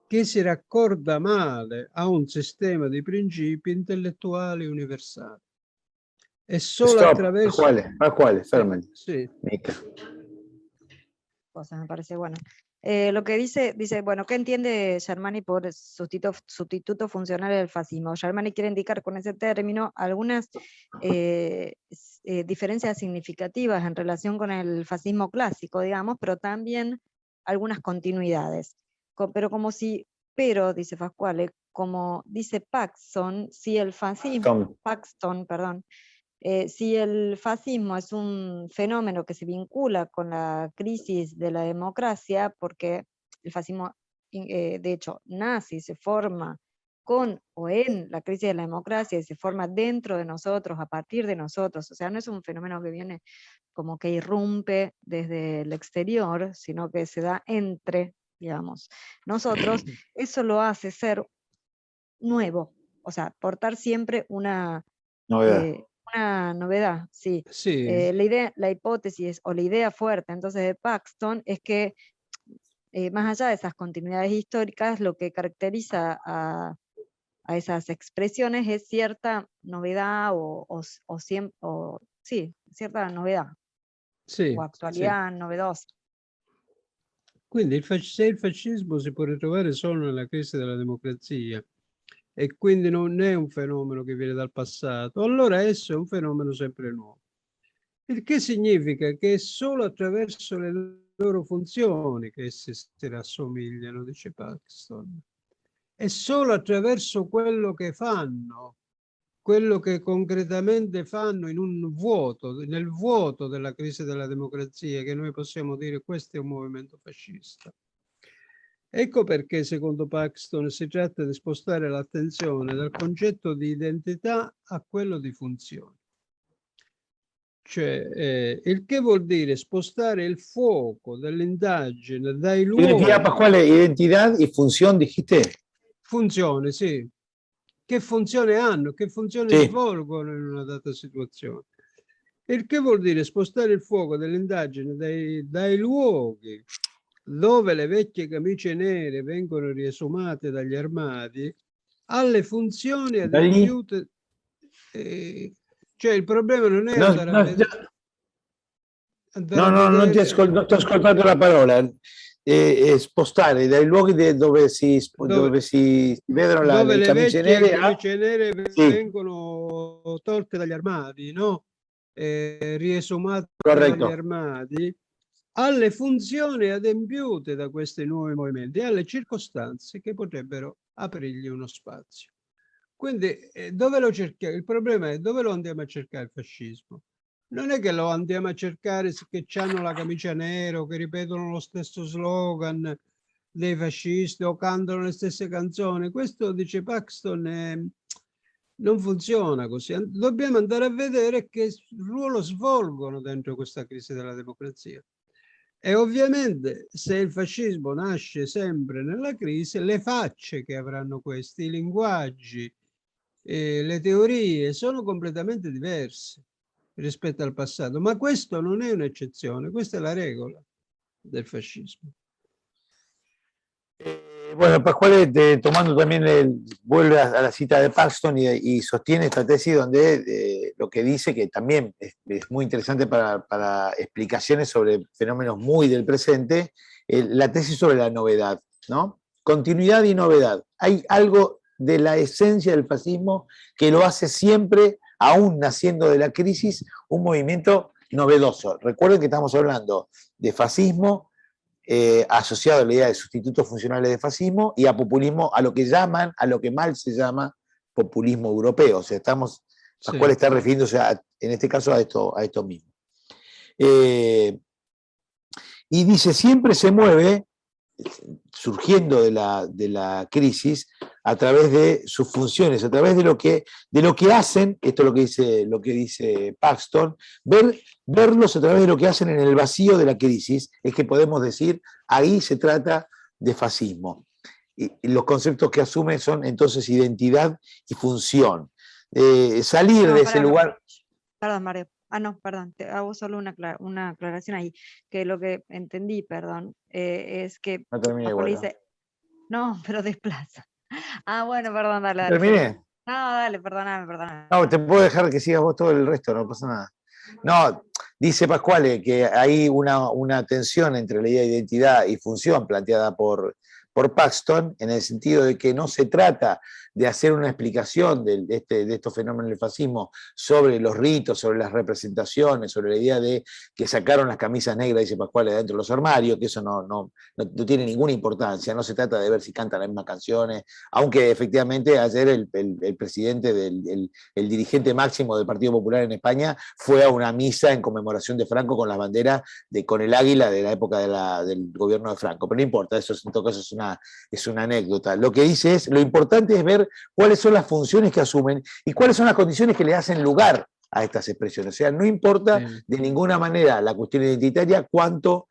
che si raccorda male a un sistema di principi intellettuali universali. E solo Stop, attraverso... ¿a cuáles? Sì, Fermen. sì. Mica. Cosa me parece bueno. Lo que dice, bueno, ¿qué entiende Germani por sustituto funcional del fascismo? Germani quiere indicar con ese término algunas diferencias significativas en relación con el fascismo clásico, digamos, pero también algunas continuidades. Pero, dice Pasquale, como dice Paxton, si el fascismo, Paxton, perdón, si el fascismo es un fenómeno que se vincula con la crisis de la democracia, porque el fascismo, de hecho, nace y se forma con o en la crisis de la democracia y se forma dentro de nosotros, a partir de nosotros, o sea, no es un fenómeno que viene como que irrumpe desde el exterior, sino que se da entre, digamos, nosotros, eso lo hace ser nuevo, o sea, portar siempre una novedad, sí. Sì. La hipótesis o la idea fuerte entonces de Paxton es que más allá de esas continuidades históricas, lo que caracteriza a esas expresiones es cierta novedad sí, cierta novedad Sì, o actualidad novedosa. Quindi se il fascismo si può ritrovare solo nella crisi della democrazia e quindi non è un fenomeno che viene dal passato, allora esso è un fenomeno sempre nuovo. Il che significa che è solo attraverso le loro funzioni che esse si rassomigliano, dice Paxton. È solo attraverso quello che fanno, quello che concretamente fanno in un vuoto, nel vuoto della crisi della democrazia, che noi possiamo dire questo è un movimento fascista. Ecco perché, secondo Paxton, si tratta di spostare l'attenzione dal concetto di identità a quello di funzione. Cioè, il che vuol dire spostare il fuoco dell'indagine dai luoghi... Identidad, Pascual, identidad y función, dijiste. Funzione, sì. Che funzione hanno, che funzione svolgono in una data situazione. Il che vuol dire spostare il fuoco dell'indagine dai luoghi dove le vecchie camicie nere vengono riesumate dagli armadi alle funzioni adempiute. Cioè il problema non è andare a vedere... Non ti ho ascoltato la parola. Spostare dai luoghi dove si vedono dove le camicie nere vengono tolte dagli armadi, no? Riesumate dagli armadi, alle funzioni adempiute da questi nuovi movimenti e alle circostanze che potrebbero aprirgli uno spazio. Quindi dove lo cerchiamo? Il problema è dove lo andiamo a cercare il fascismo. Non è che lo andiamo a cercare che hanno la camicia nera o che ripetono lo stesso slogan dei fascisti o cantano le stesse canzoni. Questo, dice Paxton, non funziona così. Dobbiamo andare a vedere che ruolo svolgono dentro questa crisi della democrazia. E ovviamente se il fascismo nasce sempre nella crisi, le facce che avranno questi, i linguaggi, le teorie sono completamente diverse rispetto al passato, ma questo non è un'eccezione, questa è la regola del fascismo. Bueno, Pascual, tomando también, vuelve a la cita de Paxton y sostiene esta tesis donde lo que dice, que también es muy interesante para explicaciones sobre fenómenos muy del presente, la tesis sobre la novedad, ¿no? Continuidad y novedad. Hay algo de la esencia del fascismo que lo hace siempre, aún naciendo de la crisis, un movimiento novedoso. Recuerden que estamos hablando de fascismo asociado a la idea de sustitutos funcionales de fascismo y a populismo, a lo que llaman, a lo que mal se llama populismo europeo. O sea, Pascual está refiriéndose en este caso a esto mismo. Y dice, siempre se mueve, surgiendo de la crisis, a través de sus funciones, a través de lo que hacen, esto es lo que dice Paxton, verlos a través de lo que hacen en el vacío de la crisis, es que podemos decir, ahí se trata de fascismo. y los conceptos que asume son entonces identidad y función. Salir de ese lugar... Perdón, Mario. Ah, no, perdón, te hago solo una aclaración ahí, que lo que entendí, perdón, es que No terminé Pascual igual, ¿no? dice, no, pero desplaza. Ah, bueno, perdón, dale, dale. ¿Terminé? No, dale, perdóname. No, te puedo dejar que sigas vos todo el resto, no pasa nada. No, dice Pascuale que hay una tensión entre la idea de identidad y función planteada por Paxton, en el sentido de que no se trata de hacer una explicación de estos fenómenos del fascismo sobre los ritos, sobre las representaciones, sobre la idea de que sacaron las camisas negras, dice Pascuale, de dentro de los armarios, que eso no tiene ninguna importancia, no se trata de ver si cantan las mismas canciones, aunque efectivamente ayer el presidente el dirigente máximo del Partido Popular en España fue a una misa en conmemoración de Franco con las banderas con el águila de la época del gobierno de Franco, pero no importa, eso en todo caso es una anécdota. Lo que dice es, lo importante es ver cuáles son las funciones que asumen y cuáles son las condiciones que le hacen lugar a estas expresiones. O sea, no importa de ninguna manera la cuestión identitaria cuánto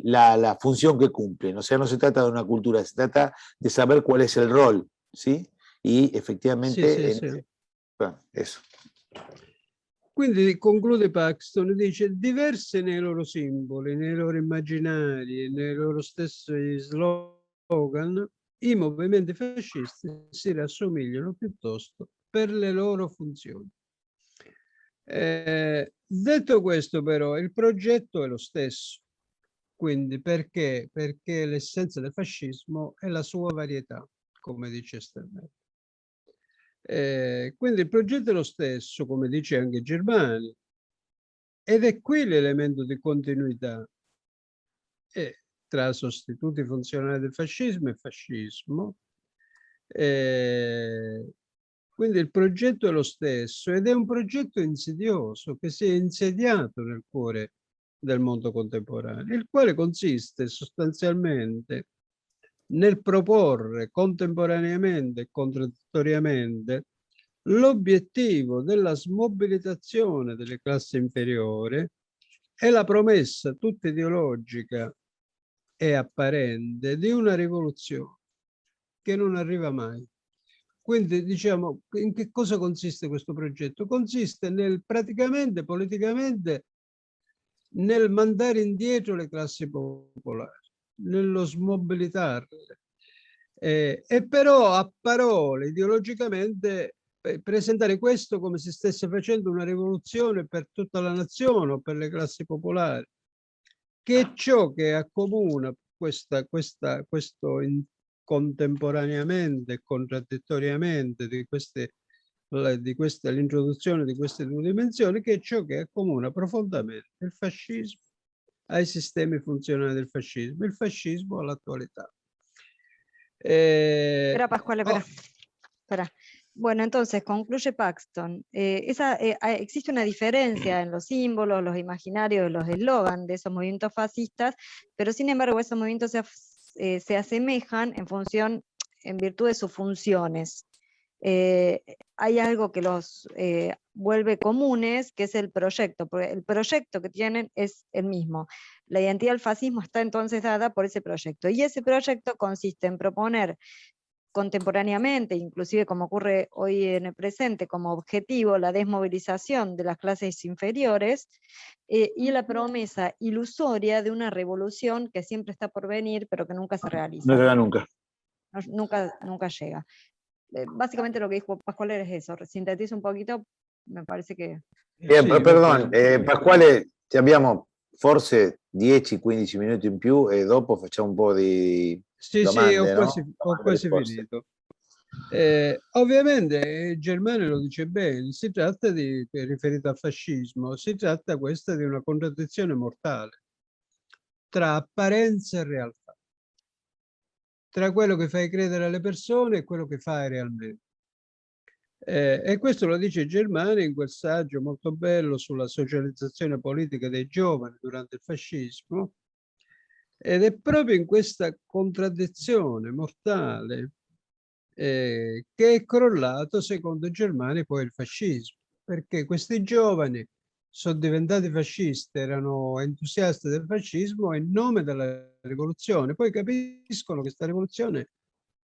la función que cumplen. O sea, no se trata de una cultura, se trata de saber cuál es el rol, ¿sí? Y effettivamente... Bueno, eso. Quindi conclude Paxton, dice, diverse nei loro simboli, nei loro immaginari, nei loro stessi slogan, i movimenti fascisti si rassomigliano piuttosto per le loro funzioni. Detto questo, però, il progetto è lo stesso. Quindi perché? Perché l'essenza del fascismo è la sua varietà, come dice Sternberg. Quindi il progetto è lo stesso, come dice anche Germani, ed è qui l'elemento di continuità tra sostituti funzionali del fascismo e fascismo. Quindi il progetto è lo stesso ed è un progetto insidioso che si è insediato nel cuore del mondo contemporaneo, il quale consiste sostanzialmente nel proporre contemporaneamente e contraddittoriamente l'obiettivo della smobilitazione delle classi inferiori e la promessa tutta ideologica e apparente di una rivoluzione che non arriva mai. Quindi diciamo, in che cosa consiste questo progetto? Consiste praticamente, politicamente, nel mandare indietro le classi popolari, nello smobilitarle. E però a parole, ideologicamente, presentare questo come se stesse facendo una rivoluzione per tutta la nazione o per le classi popolari, che è ciò che accomuna questo contemporaneamente e contraddittoriamente l'introduzione di queste due dimensioni, che è ciò che accomuna profondamente il fascismo ai sistemi funzionali del fascismo, il fascismo all'attualità. Espera, Pascual, espera. Bueno, entonces concluye Paxton. Existe una diferencia en los símbolos, los imaginarios, los eslogan de esos movimientos fascistas, pero sin embargo esos movimientos se asemejan en virtud de sus funciones. Hay algo que los vuelve comunes, que es el proyecto, porque el proyecto que tienen es el mismo. La identidad del fascismo está entonces dada por ese proyecto, y ese proyecto consiste en proponer contemporáneamente, inclusive como ocurre hoy en el presente, como objetivo la desmovilización de las clases inferiores y la promesa ilusoria de una revolución que siempre está por venir, pero que nunca se realiza. No llega nunca. Nunca llega. Básicamente lo que dijo Pascual es eso, sintetizo un poquito, me parece che... Perdon, Pasquale, ti abbiamo forse 10-15 minuti in più e dopo facciamo un po' di domande, ho quasi finito. Ovviamente Germani lo dice bene, si tratta riferito al fascismo, si tratta questa di una contraddizione mortale tra apparenza e realtà, tra quello che fai credere alle persone e quello che fai realmente. E questo lo dice Germani in quel saggio molto bello sulla socializzazione politica dei giovani durante il fascismo, ed è proprio in questa contraddizione mortale che è crollato, secondo Germani, poi il fascismo, perché questi giovani sono diventati fascisti, erano entusiasti del fascismo in nome della rivoluzione. Poi capiscono che questa rivoluzione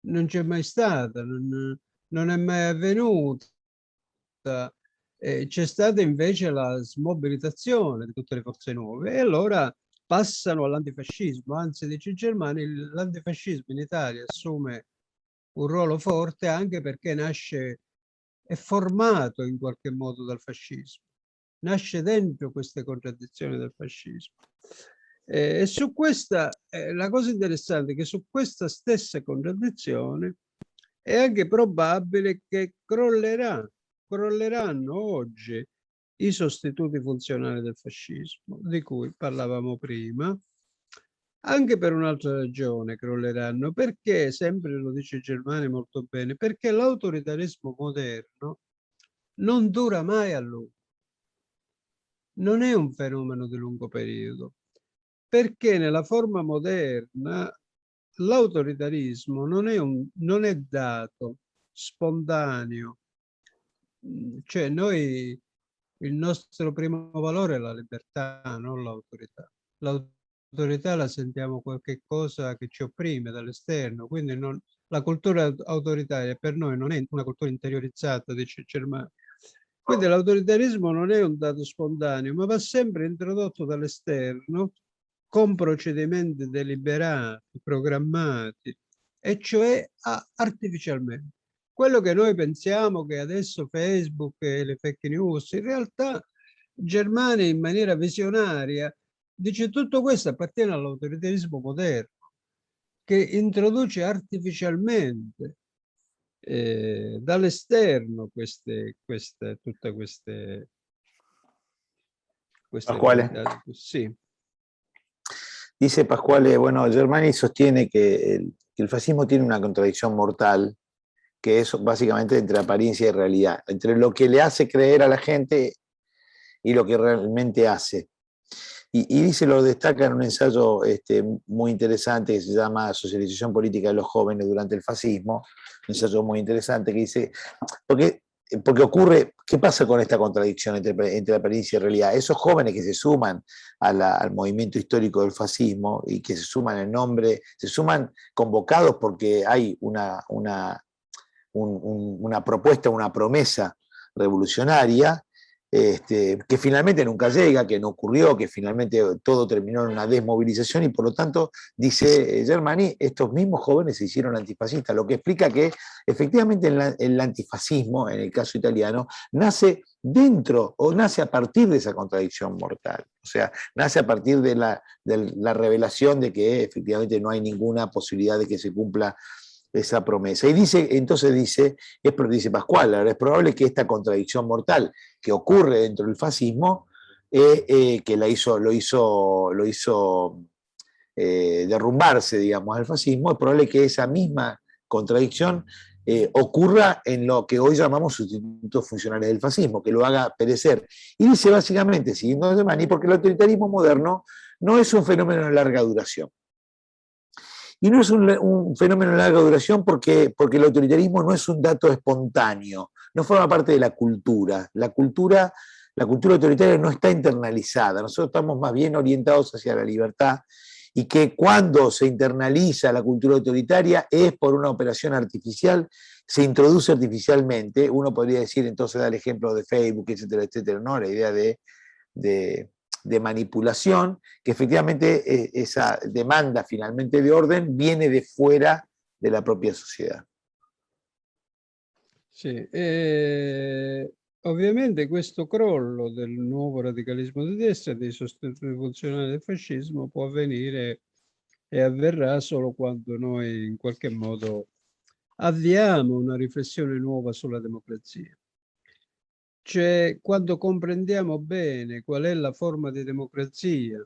non c'è mai stata, non è mai avvenuta. C'è stata invece la smobilitazione di tutte le forze nuove e allora passano all'antifascismo. Anzi, dice Germani, l'antifascismo in Italia assume un ruolo forte anche perché è formato in qualche modo dal fascismo, nasce dentro queste contraddizioni del fascismo. E su questa, la cosa interessante è che su questa stessa contraddizione è anche probabile che crolleranno oggi i sostituti funzionali del fascismo, di cui parlavamo prima, anche per un'altra ragione crolleranno, perché, sempre lo dice Germani molto bene, perché l'autoritarismo moderno non dura mai a lungo, non è un fenomeno di lungo periodo, perché nella forma moderna l'autoritarismo non è dato, spontaneo, cioè noi, il nostro primo valore è la libertà, non l'autorità. L'autorità la sentiamo qualche cosa che ci opprime dall'esterno, quindi la cultura autoritaria per noi non è una cultura interiorizzata, dice Germani. Quindi l'autoritarismo non è un dato spontaneo, ma va sempre introdotto dall'esterno con procedimenti deliberati, programmati, e cioè artificialmente. Quello che noi pensiamo che adesso Facebook e le fake news, in realtà Germani in maniera visionaria dice tutto questo appartiene all'autoritarismo moderno, che introduce artificialmente dall'esterno tutte queste Pasquale. novità. Sì. Dice Pasquale, bueno, Germani sostiene que el fascismo tiene una contradicción mortal, que es básicamente entre apariencia y realidad, entre lo que le hace creer a la gente y lo que realmente hace. Y dice, lo destaca en un ensayo muy interesante que se llama Socialización Política de los Jóvenes durante el Fascismo, un ensayo muy interesante que dice, porque ocurre, ¿qué pasa con esta contradicción entre apariencia y realidad? Esos jóvenes que se suman al movimiento histórico del fascismo y que se suman en nombre, se suman convocados porque hay una propuesta, una promesa revolucionaria, que finalmente nunca llega, que no ocurrió, que finalmente todo terminó en una desmovilización y por lo tanto, dice Germani, estos mismos jóvenes se hicieron antifascistas, lo que explica que efectivamente el antifascismo, en el caso italiano, nace dentro o nace a partir de esa contradicción mortal, o sea, nace a partir de la revelación de que efectivamente no hay ninguna posibilidad de que se cumpla esa promesa. Y entonces dice Pascual, es probable que esta contradicción mortal que ocurre dentro del fascismo, que lo hizo derrumbarse, digamos, al fascismo, es probable que esa misma contradicción ocurra en lo que hoy llamamos sustitutos funcionales del fascismo, que lo haga perecer. Y dice básicamente, siguiendo Germani, porque el autoritarismo moderno no es un fenómeno de larga duración. Y no es un fenómeno de larga duración porque el autoritarismo no es un dato espontáneo, no forma parte de la cultura. La cultura autoritaria no está internalizada, nosotros estamos más bien orientados hacia la libertad y que cuando se internaliza la cultura autoritaria es por una operación artificial, se introduce artificialmente, uno podría decir entonces, dar el ejemplo de Facebook, etcétera, etcétera, ¿no? La idea de manipulación, que efectivamente esa demanda finalmente de orden viene de fuera de la propia società. Sì, ovviamente questo crollo del nuovo radicalismo di destra e dei sostituti funzionali del fascismo può avvenire e avverrà solo quando noi in qualche modo avviamo una riflessione nuova sulla democrazia. Cioè, quando comprendiamo bene qual è la forma di democrazia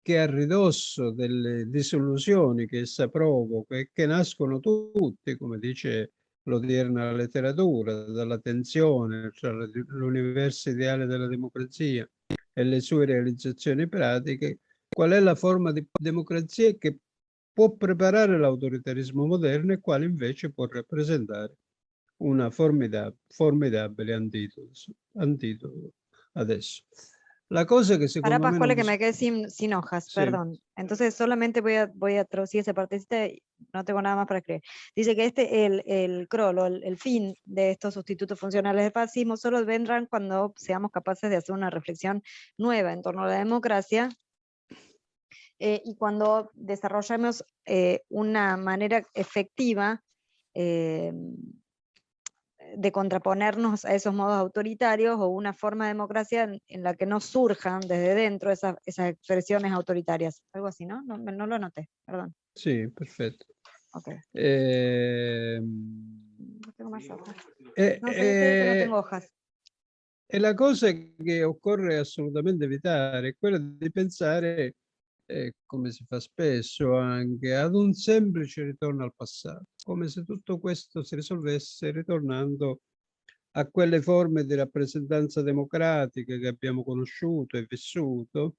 che a ridosso delle disillusioni che essa provoca e che nascono tutti, come dice l'odierna letteratura, dalla tensione tra l'universo ideale della democrazia e le sue realizzazioni pratiche, qual è la forma di democrazia che può preparare l'autoritarismo moderno e quale invece può rappresentare una formidabile antidoto. adesso. La cosa che Para secondo me Pascuale non que me quedé sin hojas, sì, perdón. Entonces solamente voy a traducir esa partecita y no tengo nada más para escribir. Dice que el crollo, el fin de estos sustitutos funcionales del fascismo solo vendrán cuando seamos capaces de hacer una reflexión nueva en torno a la democracia y cuando desarrollemos una manera efectiva de contraponernos a esos modos autoritarios o una forma de democracia en la que no surjan desde dentro esas expresiones autoritarias. Algo así, ¿no? No lo anoté, perdón. sì, perfetto. Ok. No tengo más hojas. No sé que no tengo hojas. E la cosa che occorre assolutamente evitare è quella di pensare, come si fa spesso anche, ad un semplice ritorno al passato, come se tutto questo si risolvesse ritornando a quelle forme di rappresentanza democratica che abbiamo conosciuto e vissuto,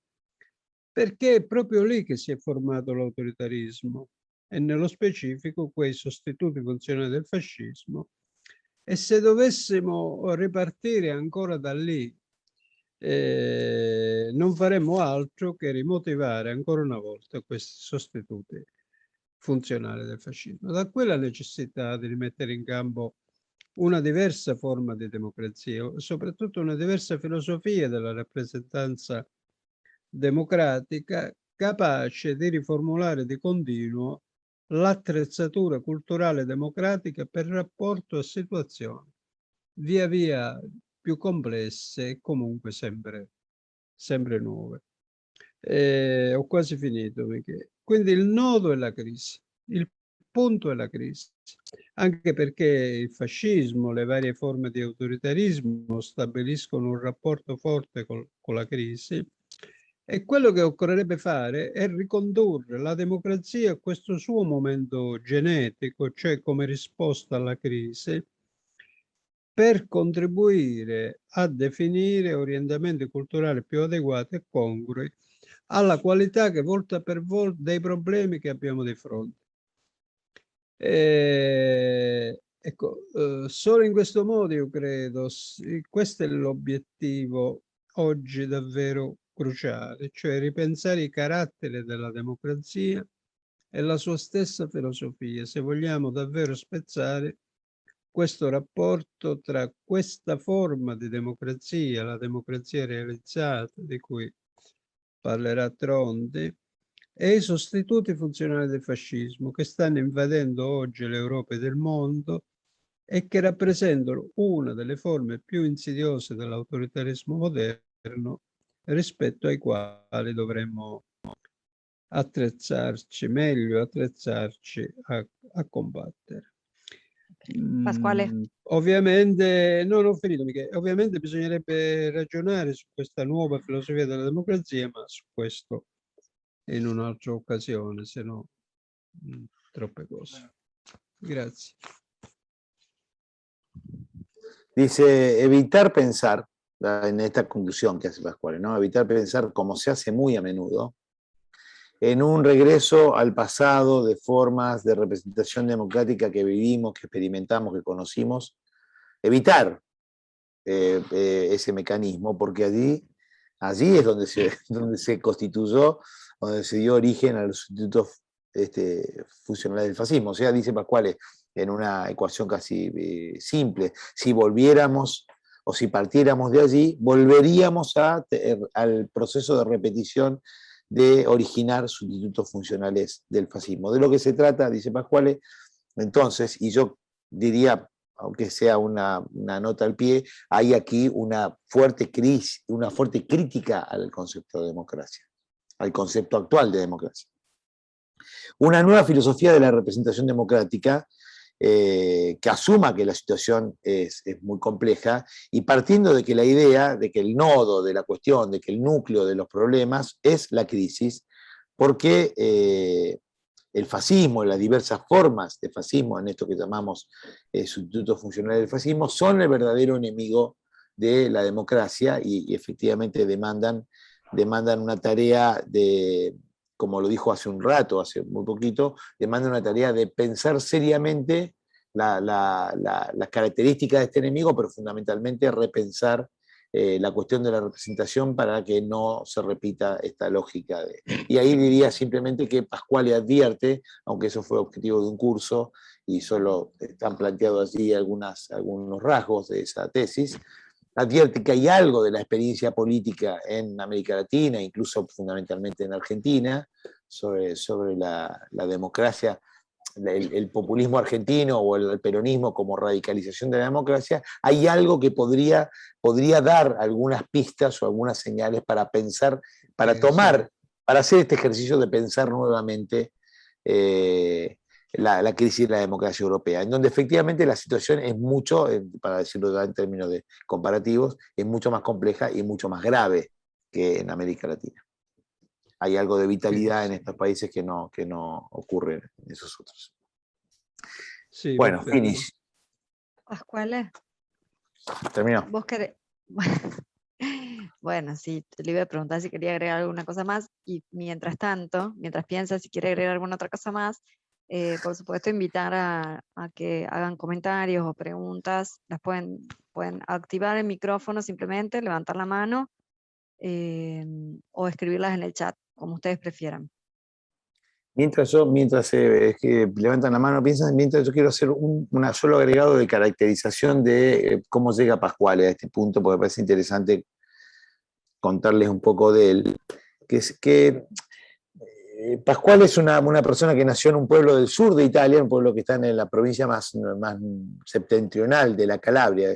perché è proprio lì che si è formato l'autoritarismo e nello specifico quei sostituti funzionali del fascismo. E se dovessimo ripartire ancora da lì, non faremmo altro che rimotivare ancora una volta questi sostituti funzionali del fascismo. Da qui la necessità di rimettere in campo una diversa forma di democrazia, soprattutto una diversa filosofia della rappresentanza democratica, capace di riformulare di continuo l'attrezzatura culturale democratica per rapporto a situazioni via via più complesse e comunque sempre nuove. Ho quasi finito, Michele. Quindi il nodo è la crisi, il punto è la crisi, anche perché il fascismo, le varie forme di autoritarismo stabiliscono un rapporto forte con la crisi e quello che occorrerebbe fare è ricondurre la democrazia a questo suo momento genetico, cioè come risposta alla crisi, per contribuire a definire orientamenti culturali più adeguati e congrui alla qualità che volta per volta dei problemi che abbiamo di fronte. Ecco, solo in questo modo io credo, questo è l'obiettivo oggi davvero cruciale, cioè ripensare i caratteri della democrazia e la sua stessa filosofia, se vogliamo davvero spezzare questo rapporto tra questa forma di democrazia, la democrazia realizzata, di cui parlerà Tronti, e i sostituti funzionali del fascismo che stanno invadendo oggi l'Europa del mondo e che rappresentano una delle forme più insidiose dell'autoritarismo moderno rispetto ai quali dovremmo attrezzarci, meglio attrezzarci a combattere. Pasquale. Ovviamente, non ho finito, Michele. Ovviamente bisognerebbe ragionare su questa nuova filosofia della democrazia, ma su questo in un'altra occasione, se no troppe cose. Grazie. Dice, evitar pensar, en esta conclusión que hace Pascual, ¿no? Evitar pensar, como se hace muy a menudo, en un regreso al pasado de formas de representación democrática que vivimos, que experimentamos, que conocimos, evitar ese mecanismo, porque allí es donde se constituyó, donde se dio origen a los institutos funcionales del fascismo. O sea, dice Pascual, en una ecuación casi simple, si volviéramos o si partiéramos de allí, volveríamos al proceso de repetición de originar sustitutos funcionales del fascismo. De lo que se trata, dice Pascual, entonces, y yo diría, aunque sea una nota al pie, hay aquí una fuerte crisis, una fuerte crítica al concepto de democracia, al concepto actual de democracia. Una nueva filosofía de la representación democrática que asuma que la situación es muy compleja y partiendo de que la idea de que el nodo de la cuestión, de que el núcleo de los problemas es la crisis, porque el fascismo, las diversas formas de fascismo, en esto que llamamos sustitutos funcionales del fascismo, son el verdadero enemigo de la democracia y efectivamente demandan una tarea de, como lo dijo hace un rato, hace muy poquito, demanda una tarea de pensar seriamente las características de este enemigo, pero fundamentalmente repensar la cuestión de la representación para que no se repita esta lógica. Y ahí diría simplemente que Pascuale advierte, aunque eso fue objetivo de un curso y solo están planteados allí algunos rasgos de esa tesis, advierte que hay algo de la experiencia política en América Latina, incluso fundamentalmente en Argentina, sobre la democracia, el populismo argentino o el peronismo como radicalización de la democracia. Hay algo que podría dar algunas pistas o algunas señales para pensar, para tomar, para hacer este ejercicio de pensar nuevamente la crisis de la democracia europea, en donde efectivamente la situación es mucho, para decirlo en términos de comparativos, es mucho más compleja y mucho más grave que en América Latina. Hay algo de vitalidad en estos países que no ocurre en esos otros. Sí, Bueno, perfetto. finish. Pascuale, Terminó. vos querés... Bueno, sí, te le iba a preguntar si quería agregar alguna cosa más, y mientras tanto, mientras piensas si quiere agregar alguna otra cosa más, por supuesto invitar a que hagan comentarios o preguntas. Las pueden activar el micrófono simplemente, levantar la mano, o escribirlas en el chat, como ustedes prefieran. Mientras es que levantan la mano, piensan, mientras yo quiero hacer un solo agregado de caracterización de cómo llega Pascuale a este punto, porque me parece interesante contarles un poco de él, que es que Pascuale es una persona que nació en un pueblo del sur de Italia, un pueblo que está en la provincia más septentrional de la Calabria,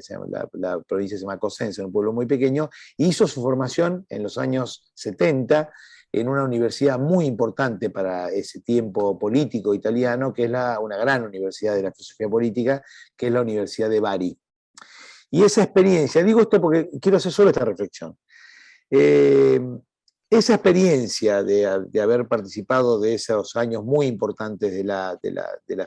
la provincia se llama Cosenza, un pueblo muy pequeño, y hizo su formación en los años 70 en una universidad muy importante para ese tiempo político italiano, que es una gran universidad de la filosofía política, que es la Universidad de Bari. Y esa experiencia, digo esto porque quiero hacer solo esta reflexión, esa experiencia de haber participado de esos años muy importantes de la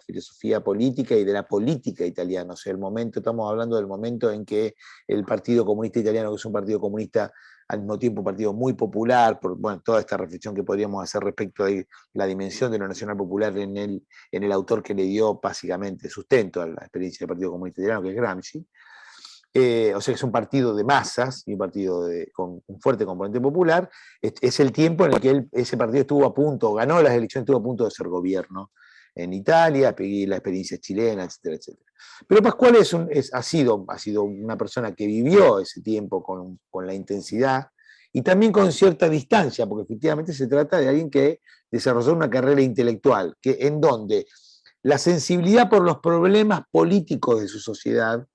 filosofía política y de la política italiana, o sea, estamos hablando del momento en que el Partido Comunista Italiano, que es un partido comunista, al mismo tiempo un partido muy popular, por toda esta reflexión que podríamos hacer respecto de la dimensión de lo nacional popular en el autor que le dio básicamente sustento a la experiencia del Partido Comunista Italiano, que es Gramsci. O sea, es un partido de masas y un partido con un fuerte componente popular. Es el tiempo en el que ese partido estuvo a punto, ganó las elecciones, estuvo a punto de ser gobierno en Italia, la experiencia chilena, etcétera, etcétera. Pero Pascuale ha sido una persona que vivió ese tiempo con la intensidad y también con cierta distancia, porque efectivamente se trata de alguien que desarrolló una carrera intelectual, en donde la sensibilidad por los problemas políticos de su sociedad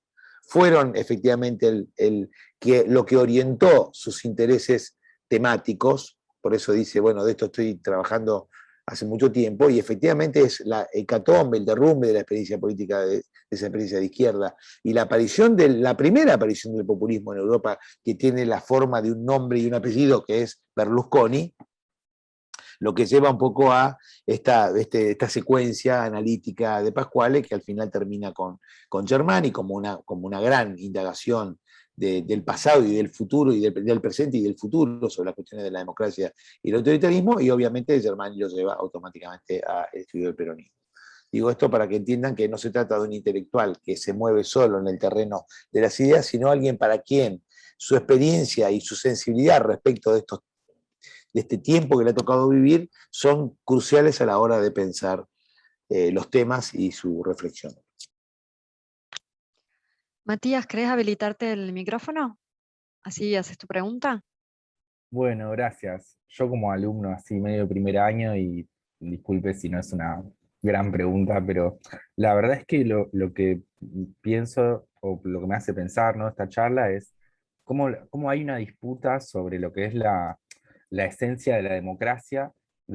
fueron efectivamente lo que orientó sus intereses temáticos. Por eso dice, bueno, de esto estoy trabajando hace mucho tiempo, y efectivamente es la hecatombe, el derrumbe de la experiencia política, de esa experiencia de izquierda, y la primera aparición del populismo en Europa, que tiene la forma de un nombre y un apellido, que es Berlusconi, lo que lleva un poco a esta secuencia analítica de Pascuale, que al final termina con Germani como una gran indagación del pasado y del futuro, y del presente y del futuro sobre las cuestiones de la democracia y el autoritarismo, y obviamente Germani lo lleva automáticamente al estudio del peronismo. Digo esto para que entiendan que no se trata de un intelectual que se mueve solo en el terreno de las ideas, sino alguien para quien su experiencia y su sensibilidad respecto de este tiempo que le ha tocado vivir son cruciales a la hora de pensar los temas y su reflexión. Matías, ¿querés habilitarte el micrófono? Así haces tu pregunta. Bueno, gracias. Yo como alumno así medio de primer año, y disculpe si no es una gran pregunta, pero la verdad es que lo que pienso, o lo que me hace pensar, ¿no?, esta charla, es cómo hay una disputa sobre lo que es la esencia de la democracia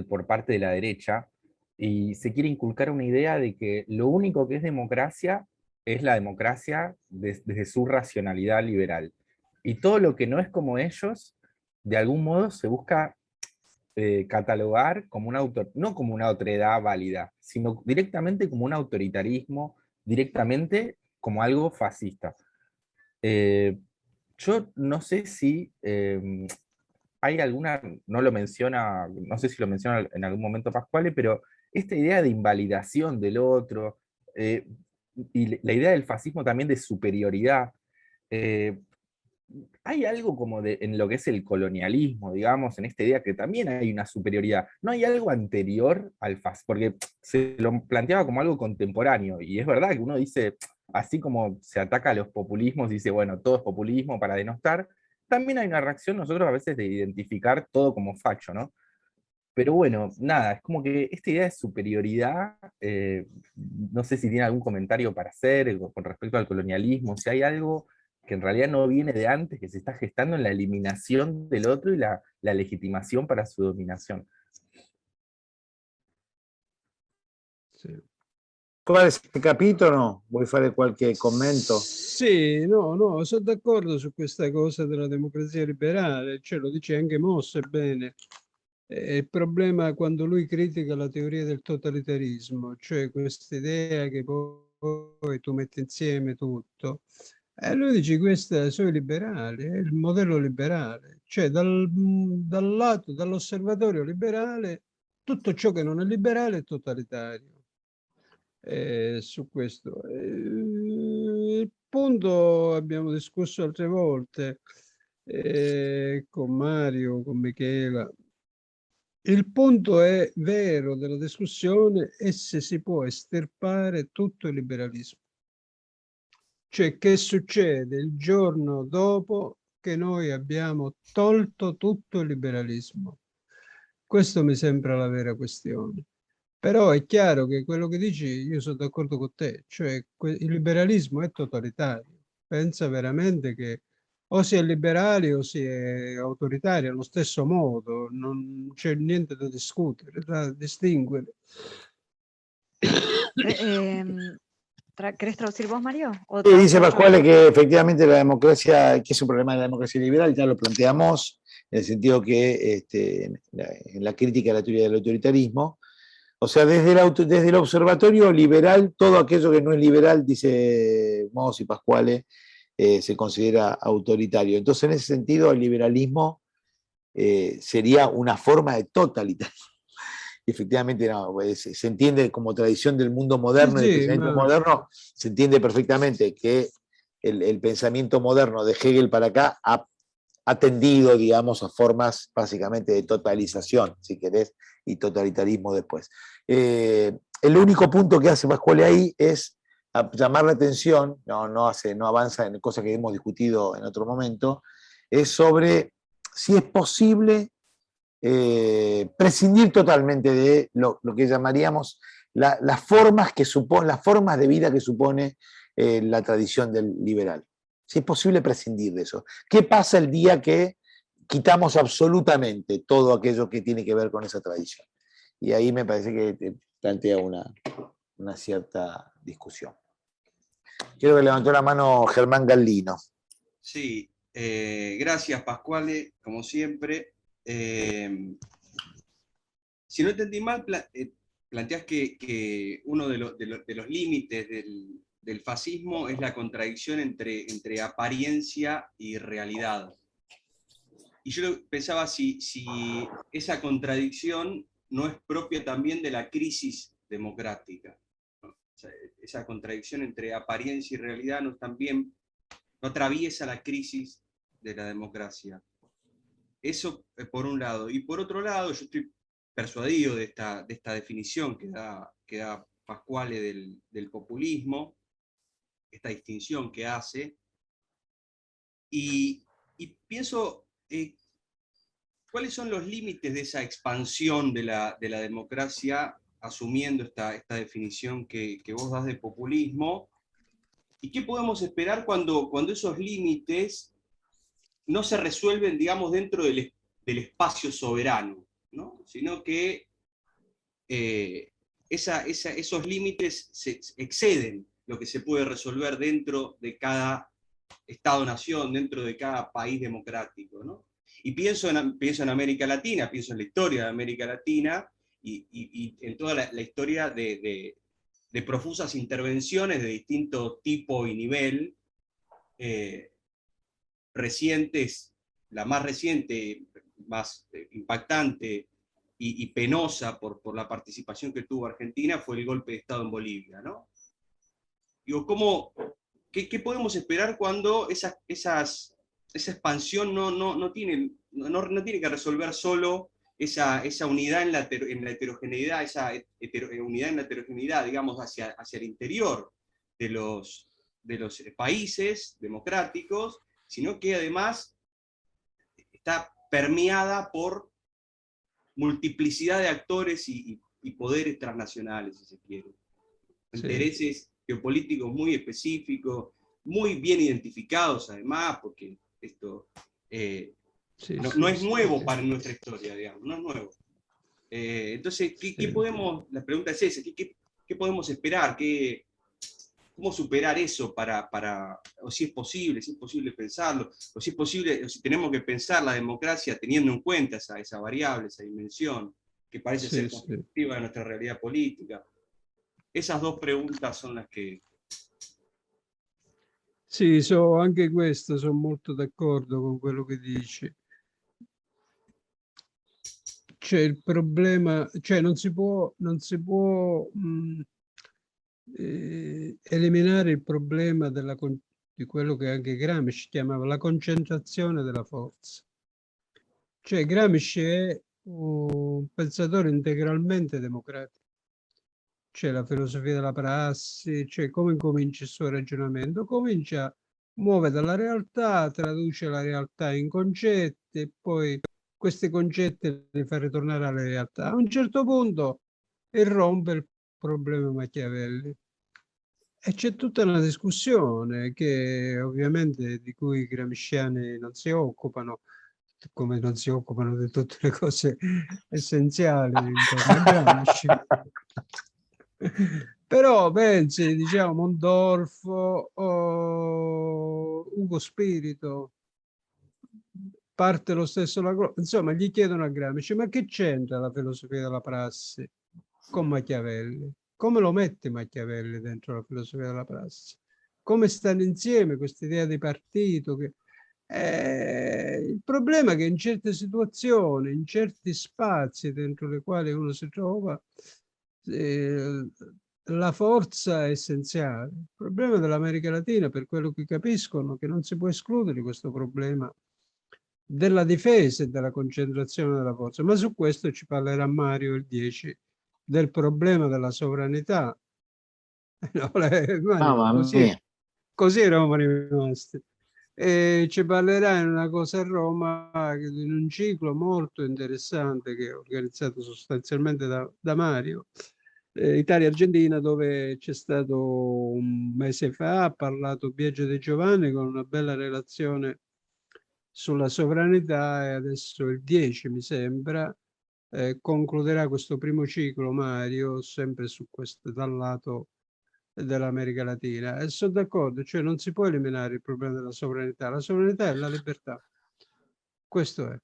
por parte de la derecha, y se quiere inculcar una idea de que lo único que es democracia es la democracia desde su racionalidad liberal. Y todo lo que no es como ellos, de algún modo se busca catalogar como no como una otredad válida, sino directamente como un autoritarismo, directamente como algo fascista. Yo no sé si hay alguna, no lo menciona, no sé si lo menciona en algún momento Pascuale, pero esta idea de invalidación del otro, y la idea del fascismo también de superioridad, hay algo como en lo que es el colonialismo, digamos, en esta idea que también hay una superioridad. No hay algo anterior al fascismo, porque se lo planteaba como algo contemporáneo, y es verdad que uno dice, así como se ataca a los populismos, dice, bueno, todo es populismo para denostar, también hay una reacción nosotros a veces de identificar todo como facho, ¿no? Pero bueno, nada, es como que esta idea de superioridad, no sé si tiene algún comentario para hacer con respecto al colonialismo, si hay algo que en realidad no viene de antes, que se está gestando en la eliminación del otro y la legitimación para su dominación. Sì. Qual è il capitolo? Vuoi fare qualche commento? Sì, no, sono d'accordo su questa cosa della democrazia liberale, cioè lo dice anche Mosse bene. Il problema quando lui critica la teoria del totalitarismo, cioè questa idea che poi tu metti insieme tutto, lui dice questi sono i liberali, è il modello liberale, cioè dal lato, dall'osservatorio liberale, tutto ciò che non è liberale è totalitario. Su questo. Il punto abbiamo discusso altre volte con Mario, con Michela. Il punto è vero della discussione è se si può estirpare tutto il liberalismo. Cioè che succede il giorno dopo che noi abbiamo tolto tutto il liberalismo. Questo mi sembra la vera questione. Però è chiaro che quello che dici, io sono d'accordo con te, cioè il liberalismo è totalitario. Pensa veramente che o si è liberali o si è autoritari allo stesso modo, non c'è niente da discutere, da distinguere. ¿Querés traducir vos, Mario? ¿O Sí, dice traduzco yo? Pascual que efectivamente la democracia, que es un problema de la democracia liberal, ya lo planteamos, en el sentido que en la crítica a la teoría del autoritarismo, o sea, desde el observatorio liberal, todo aquello que no es liberal, dice Moss y Pascuale, se considera autoritario. Entonces, en ese sentido, el liberalismo sería una forma de totalitarismo. Efectivamente, no, se entiende como tradición del mundo moderno y del pensamiento moderno, se entiende perfectamente que el pensamiento moderno de Hegel para acá ha tendido, digamos, a formas básicamente de totalización, si querés, y totalitarismo después. El único punto que hace Pascual ahí es llamar la atención, no avanza en cosas que hemos discutido en otro momento, es sobre si es posible prescindir totalmente de lo que llamaríamos las formas de vida que supone la tradición del liberal. Si es posible prescindir de eso. ¿Qué pasa el día que quitamos absolutamente todo aquello que tiene que ver con esa tradición? Y ahí me parece que plantea una cierta discusión. Creo que levantó la mano Germán Gallino. Sí, gracias Pascuale, como siempre. Si no entendí mal, planteás que uno de los límites del fascismo es la contradicción entre apariencia y realidad. Y yo pensaba si esa contradicción no es propia también de la crisis democrática, ¿no? O sea, esa contradicción entre apariencia y realidad no atraviesa la crisis de la democracia. Eso por un lado. Y por otro lado, yo estoy persuadido de esta definición que da Pascuale del populismo, esta distinción que hace, y pienso cuáles son los límites de esa expansión de la democracia, asumiendo esta definición que vos das de populismo, y qué podemos esperar cuando esos límites no se resuelven, digamos, dentro del espacio soberano, ¿no? Sino que esos límites se exceden lo que se puede resolver dentro de cada Estado-nación, dentro de cada país democrático, ¿no? Y pienso en América Latina, pienso en la historia de América Latina y en toda la historia de profusas intervenciones de distinto tipo y nivel, recientes, la más reciente, más impactante y penosa por la participación que tuvo Argentina fue el golpe de Estado en Bolivia, ¿no? Digo, ¿qué podemos esperar cuando esas expansión no tiene que resolver solo esa unidad en la heterogeneidad, unidad en la heterogeneidad, digamos, hacia el interior de los países democráticos, sino que además está permeada por multiplicidad de actores y poderes transnacionales, si se quiere. Intereses geopolíticos muy específicos, muy bien identificados además, porque esto no es nuevo para nuestra historia, digamos, no es nuevo. Entonces, ¿qué podemos, la pregunta es esa, ¿qué podemos esperar? ¿Cómo superar eso o si es posible pensarlo, o si es posible, o si tenemos que pensar la democracia teniendo en cuenta esa variable, esa dimensión, que parece ser constructiva de nuestra realidad política? Esas dos preguntas son las que... Sì, anche questo sono molto d'accordo con quello che dici. C'è il problema, cioè non si può eliminare il problema di quello che anche Gramsci chiamava la concentrazione della forza. Cioè Gramsci è un pensatore integralmente democratico. C'è la filosofia della prassi, cioè come comincia il suo ragionamento? Comincia, muove dalla realtà, traduce la realtà in concetti, e poi questi concetti li fa ritornare alla realtà. A un certo punto irrompe il problema Machiavelli. E c'è tutta una discussione che ovviamente di cui i gramsciani non si occupano, come non si occupano di tutte le cose essenziali intorno a Gramsci. Però pensi, diciamo, Mondolfo, Ugo Spirito, parte lo stesso insomma, gli chiedono a Gramsci, ma che c'entra la filosofia della prassi con Machiavelli? Come lo mette Machiavelli dentro la filosofia della prassi? Come stanno insieme questa idea di partito? Il problema è che in certe situazioni, in certi spazi dentro le quali uno si trova, la forza è essenziale. Il problema dell'America Latina, per quello che capiscono, che non si può escludere questo problema della difesa e della concentrazione della forza, ma su questo ci parlerà Mario il 10, del problema della sovranità. Così eravamo rimasti. E ci parlerà in una cosa a Roma, in un ciclo molto interessante che è organizzato sostanzialmente da Mario, Italia-Argentina, dove c'è stato un mese fa, ha parlato Biagio De Giovanni con una bella relazione sulla sovranità, e adesso il 10 mi sembra concluderà questo primo ciclo Mario sempre su questo, dal lato dell'America Latina. E sono d'accordo, cioè non si può eliminare il problema della sovranità. La sovranità è la libertà, questo è.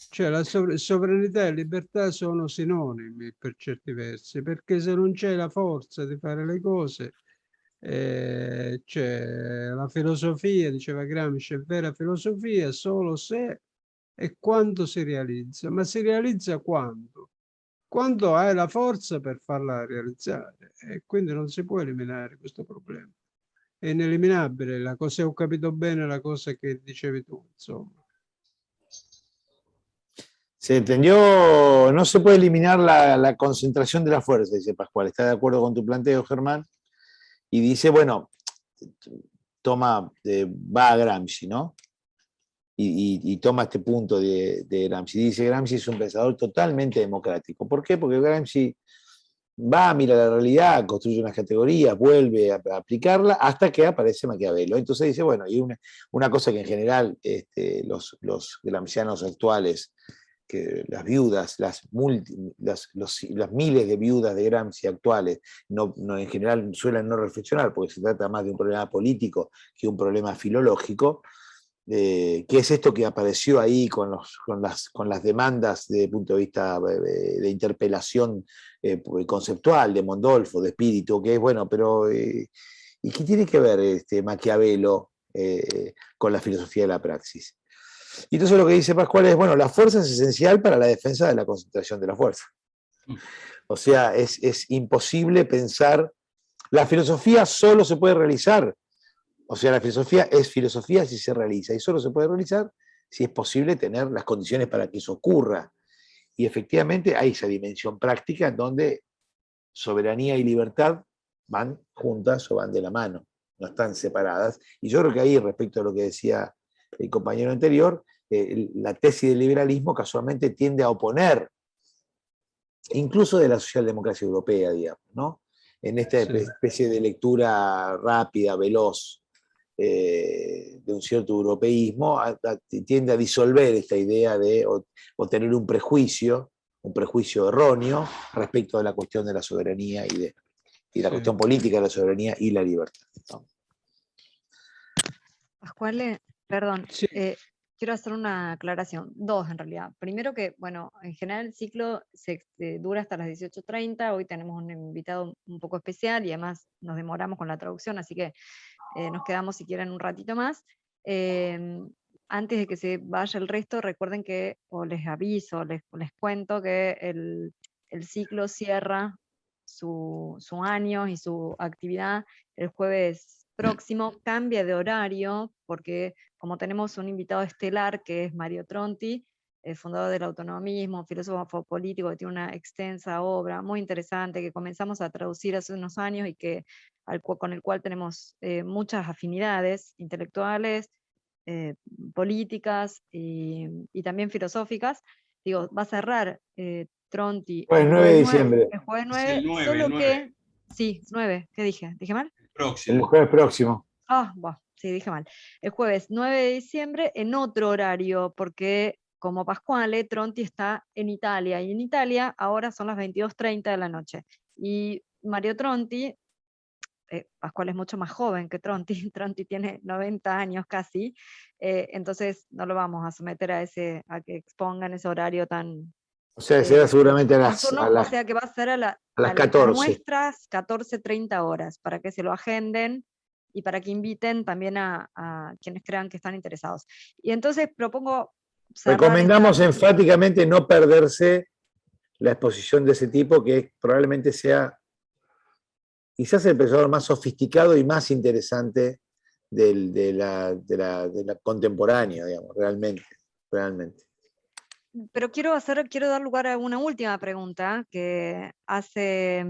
Cioè la sovranità e libertà sono sinonimi per certi versi, perché se non c'è la forza di fare le cose, c'è la filosofia, diceva Gramsci, è vera filosofia solo se e quando si realizza. Ma si realizza quando? Quando hai la forza per farla realizzare, e quindi non si può eliminare questo problema. È ineliminabile, se ho capito bene la cosa che dicevi tu, insomma. Se entendió, no se puede eliminar la concentración de la fuerza, dice Pascual. ¿Está de acuerdo con tu planteo, Germán? Y dice, bueno, va a Gramsci, ¿no? Y toma este punto de Gramsci. Dice, Gramsci es un pensador totalmente democrático. ¿Por qué? Porque Gramsci va, mira la realidad, construye unas categorías, vuelve a aplicarla hasta que aparece Maquiavelo. Entonces dice, bueno, y una cosa que en general los gramscianos actuales, que las viudas, las miles de viudas de Gramsci actuales, en general suelen no reflexionar, porque se trata más de un problema político que un problema filológico. ¿Qué es esto que apareció ahí con las demandas desde el punto de vista de interpelación conceptual de Mondolfo, de Spirito? Que es bueno, pero ¿y qué tiene que ver Maquiavelo con la filosofía de la praxis? Y entonces lo que dice Pascual es, bueno, la fuerza es esencial para la defensa de la concentración de la fuerza. O sea, es imposible pensar, la filosofía solo se puede realizar O sea, la filosofía es filosofía si se realiza, y solo se puede realizar si es posible tener las condiciones para que eso ocurra. Y efectivamente hay esa dimensión práctica en donde soberanía y libertad van juntas o van de la mano, no están separadas. Y yo creo que ahí, respecto a lo que decía el compañero anterior, la tesis del liberalismo casualmente tiende a oponer, incluso de la socialdemocracia europea, digamos, ¿no? En esta Sí. especie de lectura rápida, veloz, de un cierto europeísmo, tiende a disolver esta idea de o tener un prejuicio erróneo respecto de la cuestión de la soberanía y la Sí. cuestión política de la soberanía y la libertad, ¿no? Pascuale, perdón, Sí. quiero hacer una aclaración, dos en realidad. Primero que, bueno, en general el ciclo dura hasta las 18:30, hoy tenemos un invitado un poco especial y además nos demoramos con la traducción, así que nos quedamos si quieren un ratito más. Antes de que se vaya el resto, recuerden que, o les aviso, les cuento que el ciclo cierra su año y su actividad el jueves próximo, cambia de horario, porque como tenemos un invitado estelar que es Mario Tronti, el fundador del autonomismo, filósofo político que tiene una extensa obra muy interesante que comenzamos a traducir hace unos años y que con el cual tenemos muchas afinidades intelectuales, políticas y también filosóficas. Digo, va a cerrar Tronti Pues el 9 de jueves 9, diciembre, el jueves Es 9, el 9, solo el 9, que, sí, 9, ¿qué dije? ¿Dije mal? el próximo. jueves próximo. Ah, bueno, sí, dije mal. El jueves 9 de diciembre en otro horario, porque como Pasquale, Tronti está en Italia, y en Italia ahora son las 22:30 de la noche. Y Mario Tronti, Pascual es mucho más joven que Tronti, Tronti tiene 90 años casi, entonces no lo vamos a someter a que expongan ese horario tan O sea, será seguramente nocturno, o sea que va a ser a las a 14. nuestras 14:30 horas, para que se lo agenden y para que inviten también a quienes crean que están interesados. Y entonces propongo cerrar Recomendamos enfáticamente no perderse la exposición de ese tipo, que probablemente sea quizás el pensador más sofisticado y más interesante de la contemporánea, digamos, realmente. Pero quiero dar lugar a una última pregunta que hace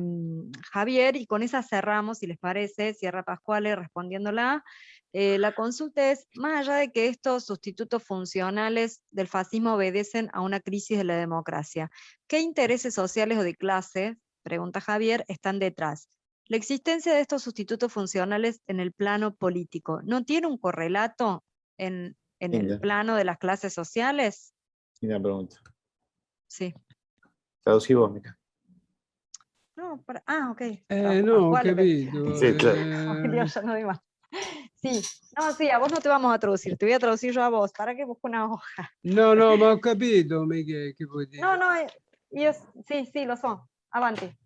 Javier, y con esa cerramos, si les parece, cierra Pascuale respondiéndola. La consulta es, más allá de que estos sustitutos funcionales del fascismo obedecen a una crisis de la democracia, ¿qué intereses sociales o de clase, pregunta Javier, están detrás? La existencia de estos sustitutos funcionales en el plano político, ¿no tiene un correlato en el Linda, plano de las clases sociales? linda pregunta. Sí. Traducí vos, Mica. No, ok. No, ho Pascuale, capito. Sí, claro. Dios, ya no doy más. Sí, no, sí, a vos no te vamos a traducir, te voy a traducir yo a vos. ¿Para qué busco una hoja? No, no, ma ho capito, Michele, che vuoi dire. No, no, io sì, lo so. Avanti.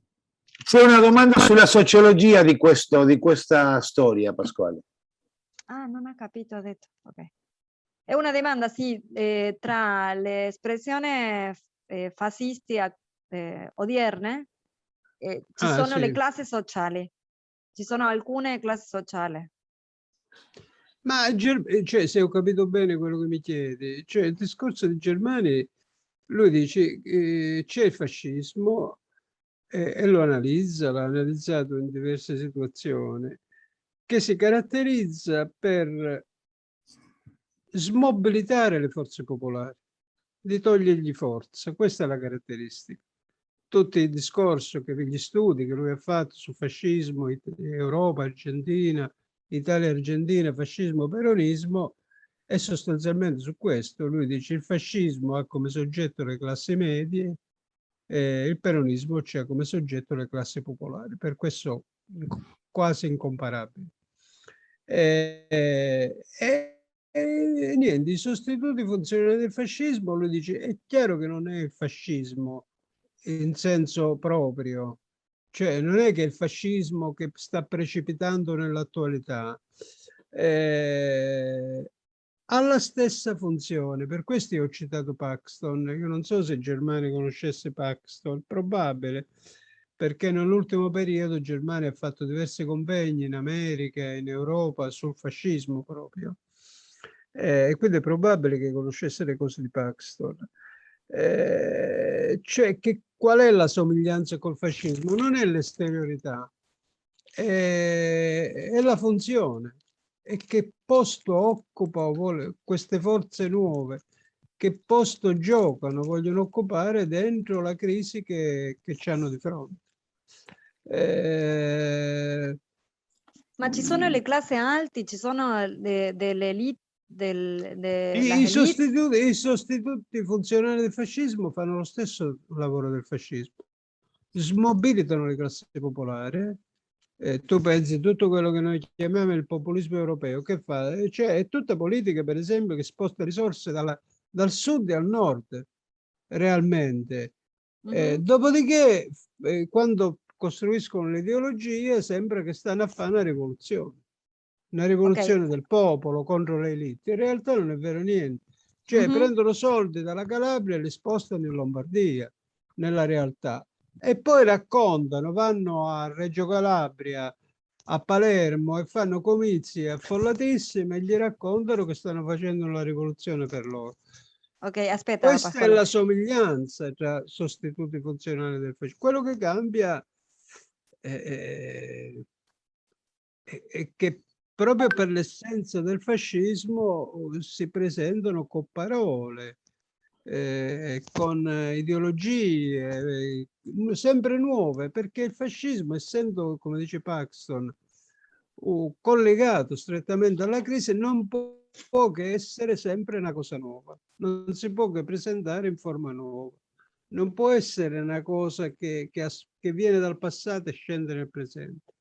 C'è una domanda sulla sociologia di questa storia, Pasquale. Ah, non ho capito, ho detto. Ok. È una domanda, sì, tra le espressioni fascisti odierne ci sono le Sì. classi sociali. Ci sono alcune classi sociali. Ma cioè, se ho capito bene quello che mi chiedi, cioè il discorso di Germani, lui dice c'è il fascismo e lo analizza, l'ha analizzato in diverse situazioni, che si caratterizza per smobilitare le forze popolari, di togliergli forza. Questa è la caratteristica. Tutto il discorso, gli studi che lui ha fatto su fascismo, Europa, Argentina, Italia, Argentina, fascismo, peronismo, è sostanzialmente su questo. Lui dice il fascismo ha come soggetto le classi medie, il peronismo c'ha come soggetto le classi popolari, per questo quasi incomparabili. Niente, i sostituti funzionali del fascismo, lui dice, è chiaro che non è il fascismo in senso proprio, cioè non è che il fascismo che sta precipitando nell'attualità ha la stessa funzione. Per questo io ho citato Paxton. Io non so se Germani conoscesse Paxton, probabile, perché nell'ultimo periodo Germania ha fatto diversi convegni in America e in Europa sul fascismo proprio. E quindi è probabile che conoscesse le cose di Paxton. Cioè, qual è la somiglianza col fascismo? Non è l'esteriorità, è la funzione. E che posto occupa queste forze nuove, che posto giocano, vogliono occupare dentro la crisi che ci hanno di fronte. Ma ci sono le classi alti, ci sono delle elite, I sostituti funzionali del fascismo fanno lo stesso lavoro del fascismo, smobilitano le classi popolari. Tu pensi tutto quello che noi chiamiamo il populismo europeo, che fa? Cioè, è tutta politica, per esempio, che sposta risorse dal sud al nord, realmente. Dopodiché, quando costruiscono le ideologie, sembra che stanno a fare una rivoluzione del popolo contro le elite. In realtà non è vero niente. Cioè, prendono soldi dalla Calabria e li spostano in Lombardia, nella realtà. E poi raccontano, vanno a Reggio Calabria, a Palermo e fanno comizi affollatissimi e gli raccontano che stanno facendo una rivoluzione per loro. Ok, aspetta, Questa Pasquale. è la somiglianza tra sostituti funzionali del fascismo. Quello che cambia è che proprio per l'essenza del fascismo si presentano con parole, con ideologie sempre nuove, perché il fascismo, essendo, come dice Paxton, collegato strettamente alla crisi, non può che essere sempre una cosa nuova, non si può che presentare in forma nuova, non può essere una cosa che viene dal passato e scende nel presente.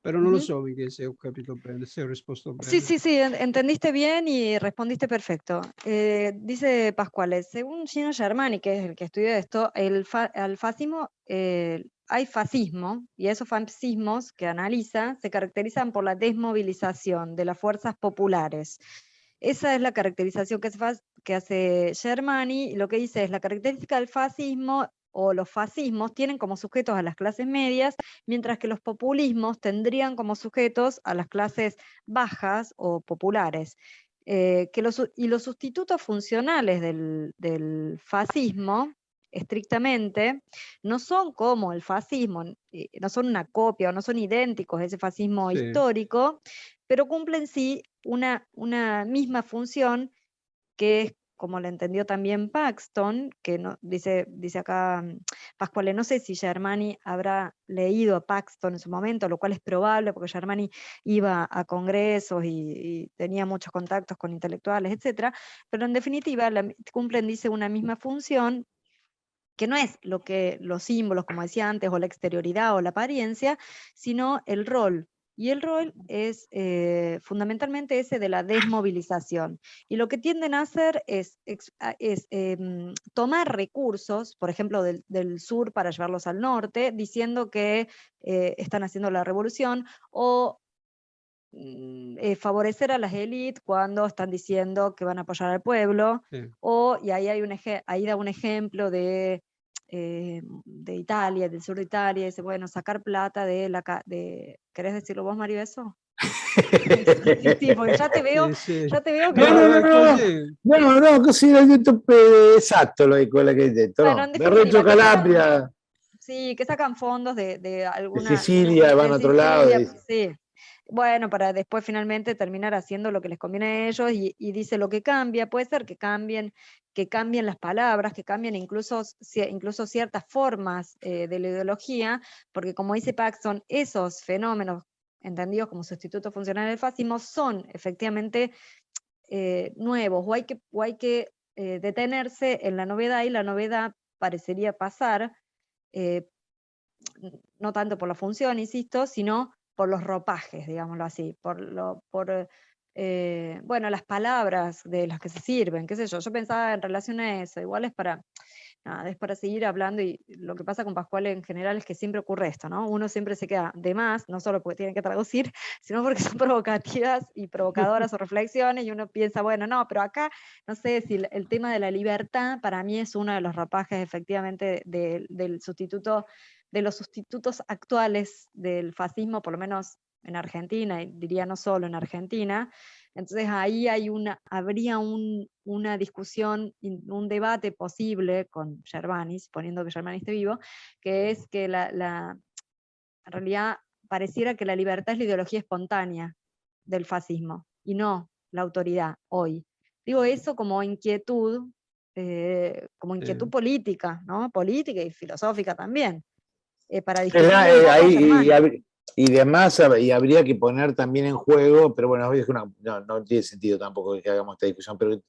Pero no lo so, Miguel, se ho capito bene, se ho risposto bene. Sí, entendiste bien y respondiste perfecto. Dice Pascuale, según Gino Germani, que es el que estudia esto, al fascismo, hay fascismo, y esos fascismos que analiza se caracterizan por la desmovilización de las fuerzas populares. Esa es la caracterización que hace Germani, y lo que dice es la característica del fascismo o los fascismos tienen como sujetos a las clases medias, mientras que los populismos tendrían como sujetos a las clases bajas o populares. Y los sustitutos funcionales del fascismo, estrictamente, no son como el fascismo, no son una copia o no son idénticos a ese fascismo histórico, pero cumplen sí una misma función que es, como lo entendió también Paxton, que no, dice acá Pascuale, no sé si Germani habrá leído a Paxton en su momento, lo cual es probable porque Germani iba a congresos y tenía muchos contactos con intelectuales, etc. Pero en definitiva cumplen, dice, una misma función, que no es los símbolos, como decía antes, o la exterioridad o la apariencia, sino el rol. Y el rol es fundamentalmente ese de la desmovilización. Y lo que tienden a hacer es tomar recursos, por ejemplo, del sur para llevarlos al norte, diciendo que están haciendo la revolución, o favorecer a las élites cuando están diciendo que van a apoyar al pueblo, y ahí da un ejemplo de Italia, del sur de Italia, dice, bueno, sacar plata ¿querés decirlo vos, Mario, eso? Sí, porque ya te veo que... No, così l'hai detto esatto quello che hai detto, bueno, no? Reggio Calabria. Sí, que sacan fondos de alguna... De Sicilia, van a otro lado. Sí. Bueno, para después finalmente terminar haciendo lo que les conviene a ellos, y dice lo que cambia, puede ser que cambien las palabras, que cambien incluso ciertas formas de la ideología, porque como dice Paxton, esos fenómenos entendidos como sustitutos funcionales del fascismo son efectivamente nuevos, o hay que detenerse en la novedad, y la novedad parecería pasar no tanto por la función, insisto, sino por los ropajes, digámoslo así, por las palabras de las que se sirven, qué sé yo. Yo pensaba en relación a eso, igual es para seguir hablando, y lo que pasa con Pascual en general es que siempre ocurre esto, ¿no? Uno siempre se queda de más, no solo porque tiene que traducir, sino porque son provocativas y provocadoras sus reflexiones, y uno piensa, bueno, no, pero acá, no sé si el tema de la libertad para mí es uno de los ropajes efectivamente del sustituto de los sustitutos actuales del fascismo, por lo menos en Argentina, y diría no solo en Argentina. Entonces ahí habría una discusión, un debate posible con Gervani, suponiendo que Gervani esté vivo, que es que en realidad pareciera que la libertad es la ideología espontánea del fascismo, y no la autoridad hoy. Digo eso como inquietud política, ¿no? Política y filosófica también, para discutir un poco a Germani. Y demás, y habría que poner también en juego, pero bueno, es que no tiene sentido tampoco que hagamos esta discusión, pero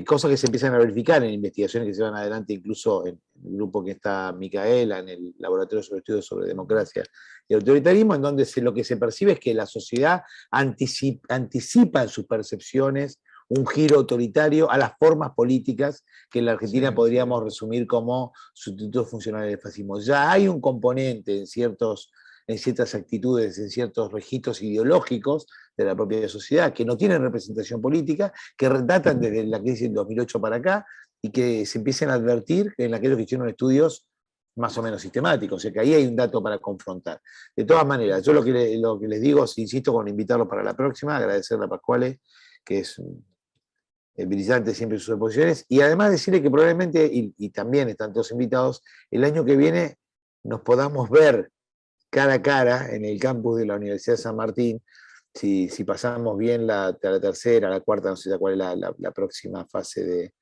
cosas que se empiezan a verificar en investigaciones que se van adelante, incluso en el grupo que está Micaela, en el Laboratorio sobre Estudios sobre Democracia y Autoritarismo, en donde lo que se percibe es que la sociedad anticipa en sus percepciones un giro autoritario a las formas políticas que en la Argentina podríamos resumir como sustitutos funcionales del fascismo. Ya hay un componente en ciertas actitudes, en ciertos registros ideológicos de la propia sociedad, que no tienen representación política, que datan desde la crisis del 2008 para acá, y que se empiecen a advertir en aquellos que hicieron estudios más o menos sistemáticos. O sea que ahí hay un dato para confrontar. De todas maneras, yo lo que les digo, insisto con invitarlos para la próxima, agradecerle a Pascuale, que es brillante siempre en sus exposiciones, y además decirle que probablemente, y también están todos invitados, el año que viene nos podamos ver cara a cara en el campus de la Universidad de San Martín, si pasamos bien la tercera, la cuarta, no sé cuál es la próxima fase de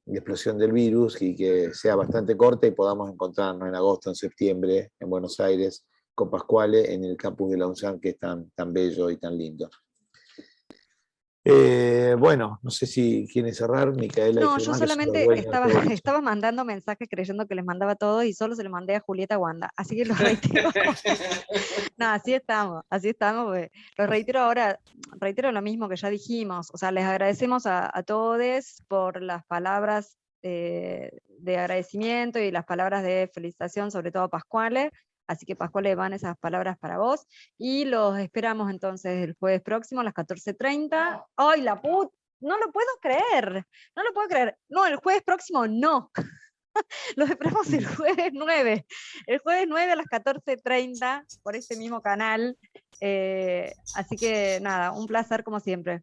explosión del virus, y que sea bastante corta y podamos encontrarnos en agosto, en septiembre, en Buenos Aires, con Pascuale, en el campus de la UNSAM, que es tan bello y tan lindo. Bueno, no sé si quieren cerrar, Micaela. No, yo solamente estaba mandando mensajes creyendo que les mandaba todo y solo se les mandé a Julieta Wanda, así que lo reitero. No, así estamos, porque lo reitero ahora, reitero lo mismo que ya dijimos, o sea, les agradecemos a todos por las palabras de agradecimiento y las palabras de felicitación, sobre todo a Pascuale. Así que, Pascuale, van esas palabras para vos. Y los esperamos entonces el jueves próximo a las 14:30. ¡Ay, la puta! No lo puedo creer. No lo puedo creer. No, el jueves próximo no. Los esperamos el jueves 9. El jueves 9 a las 14:30 por este mismo canal. Así que nada, un placer como siempre.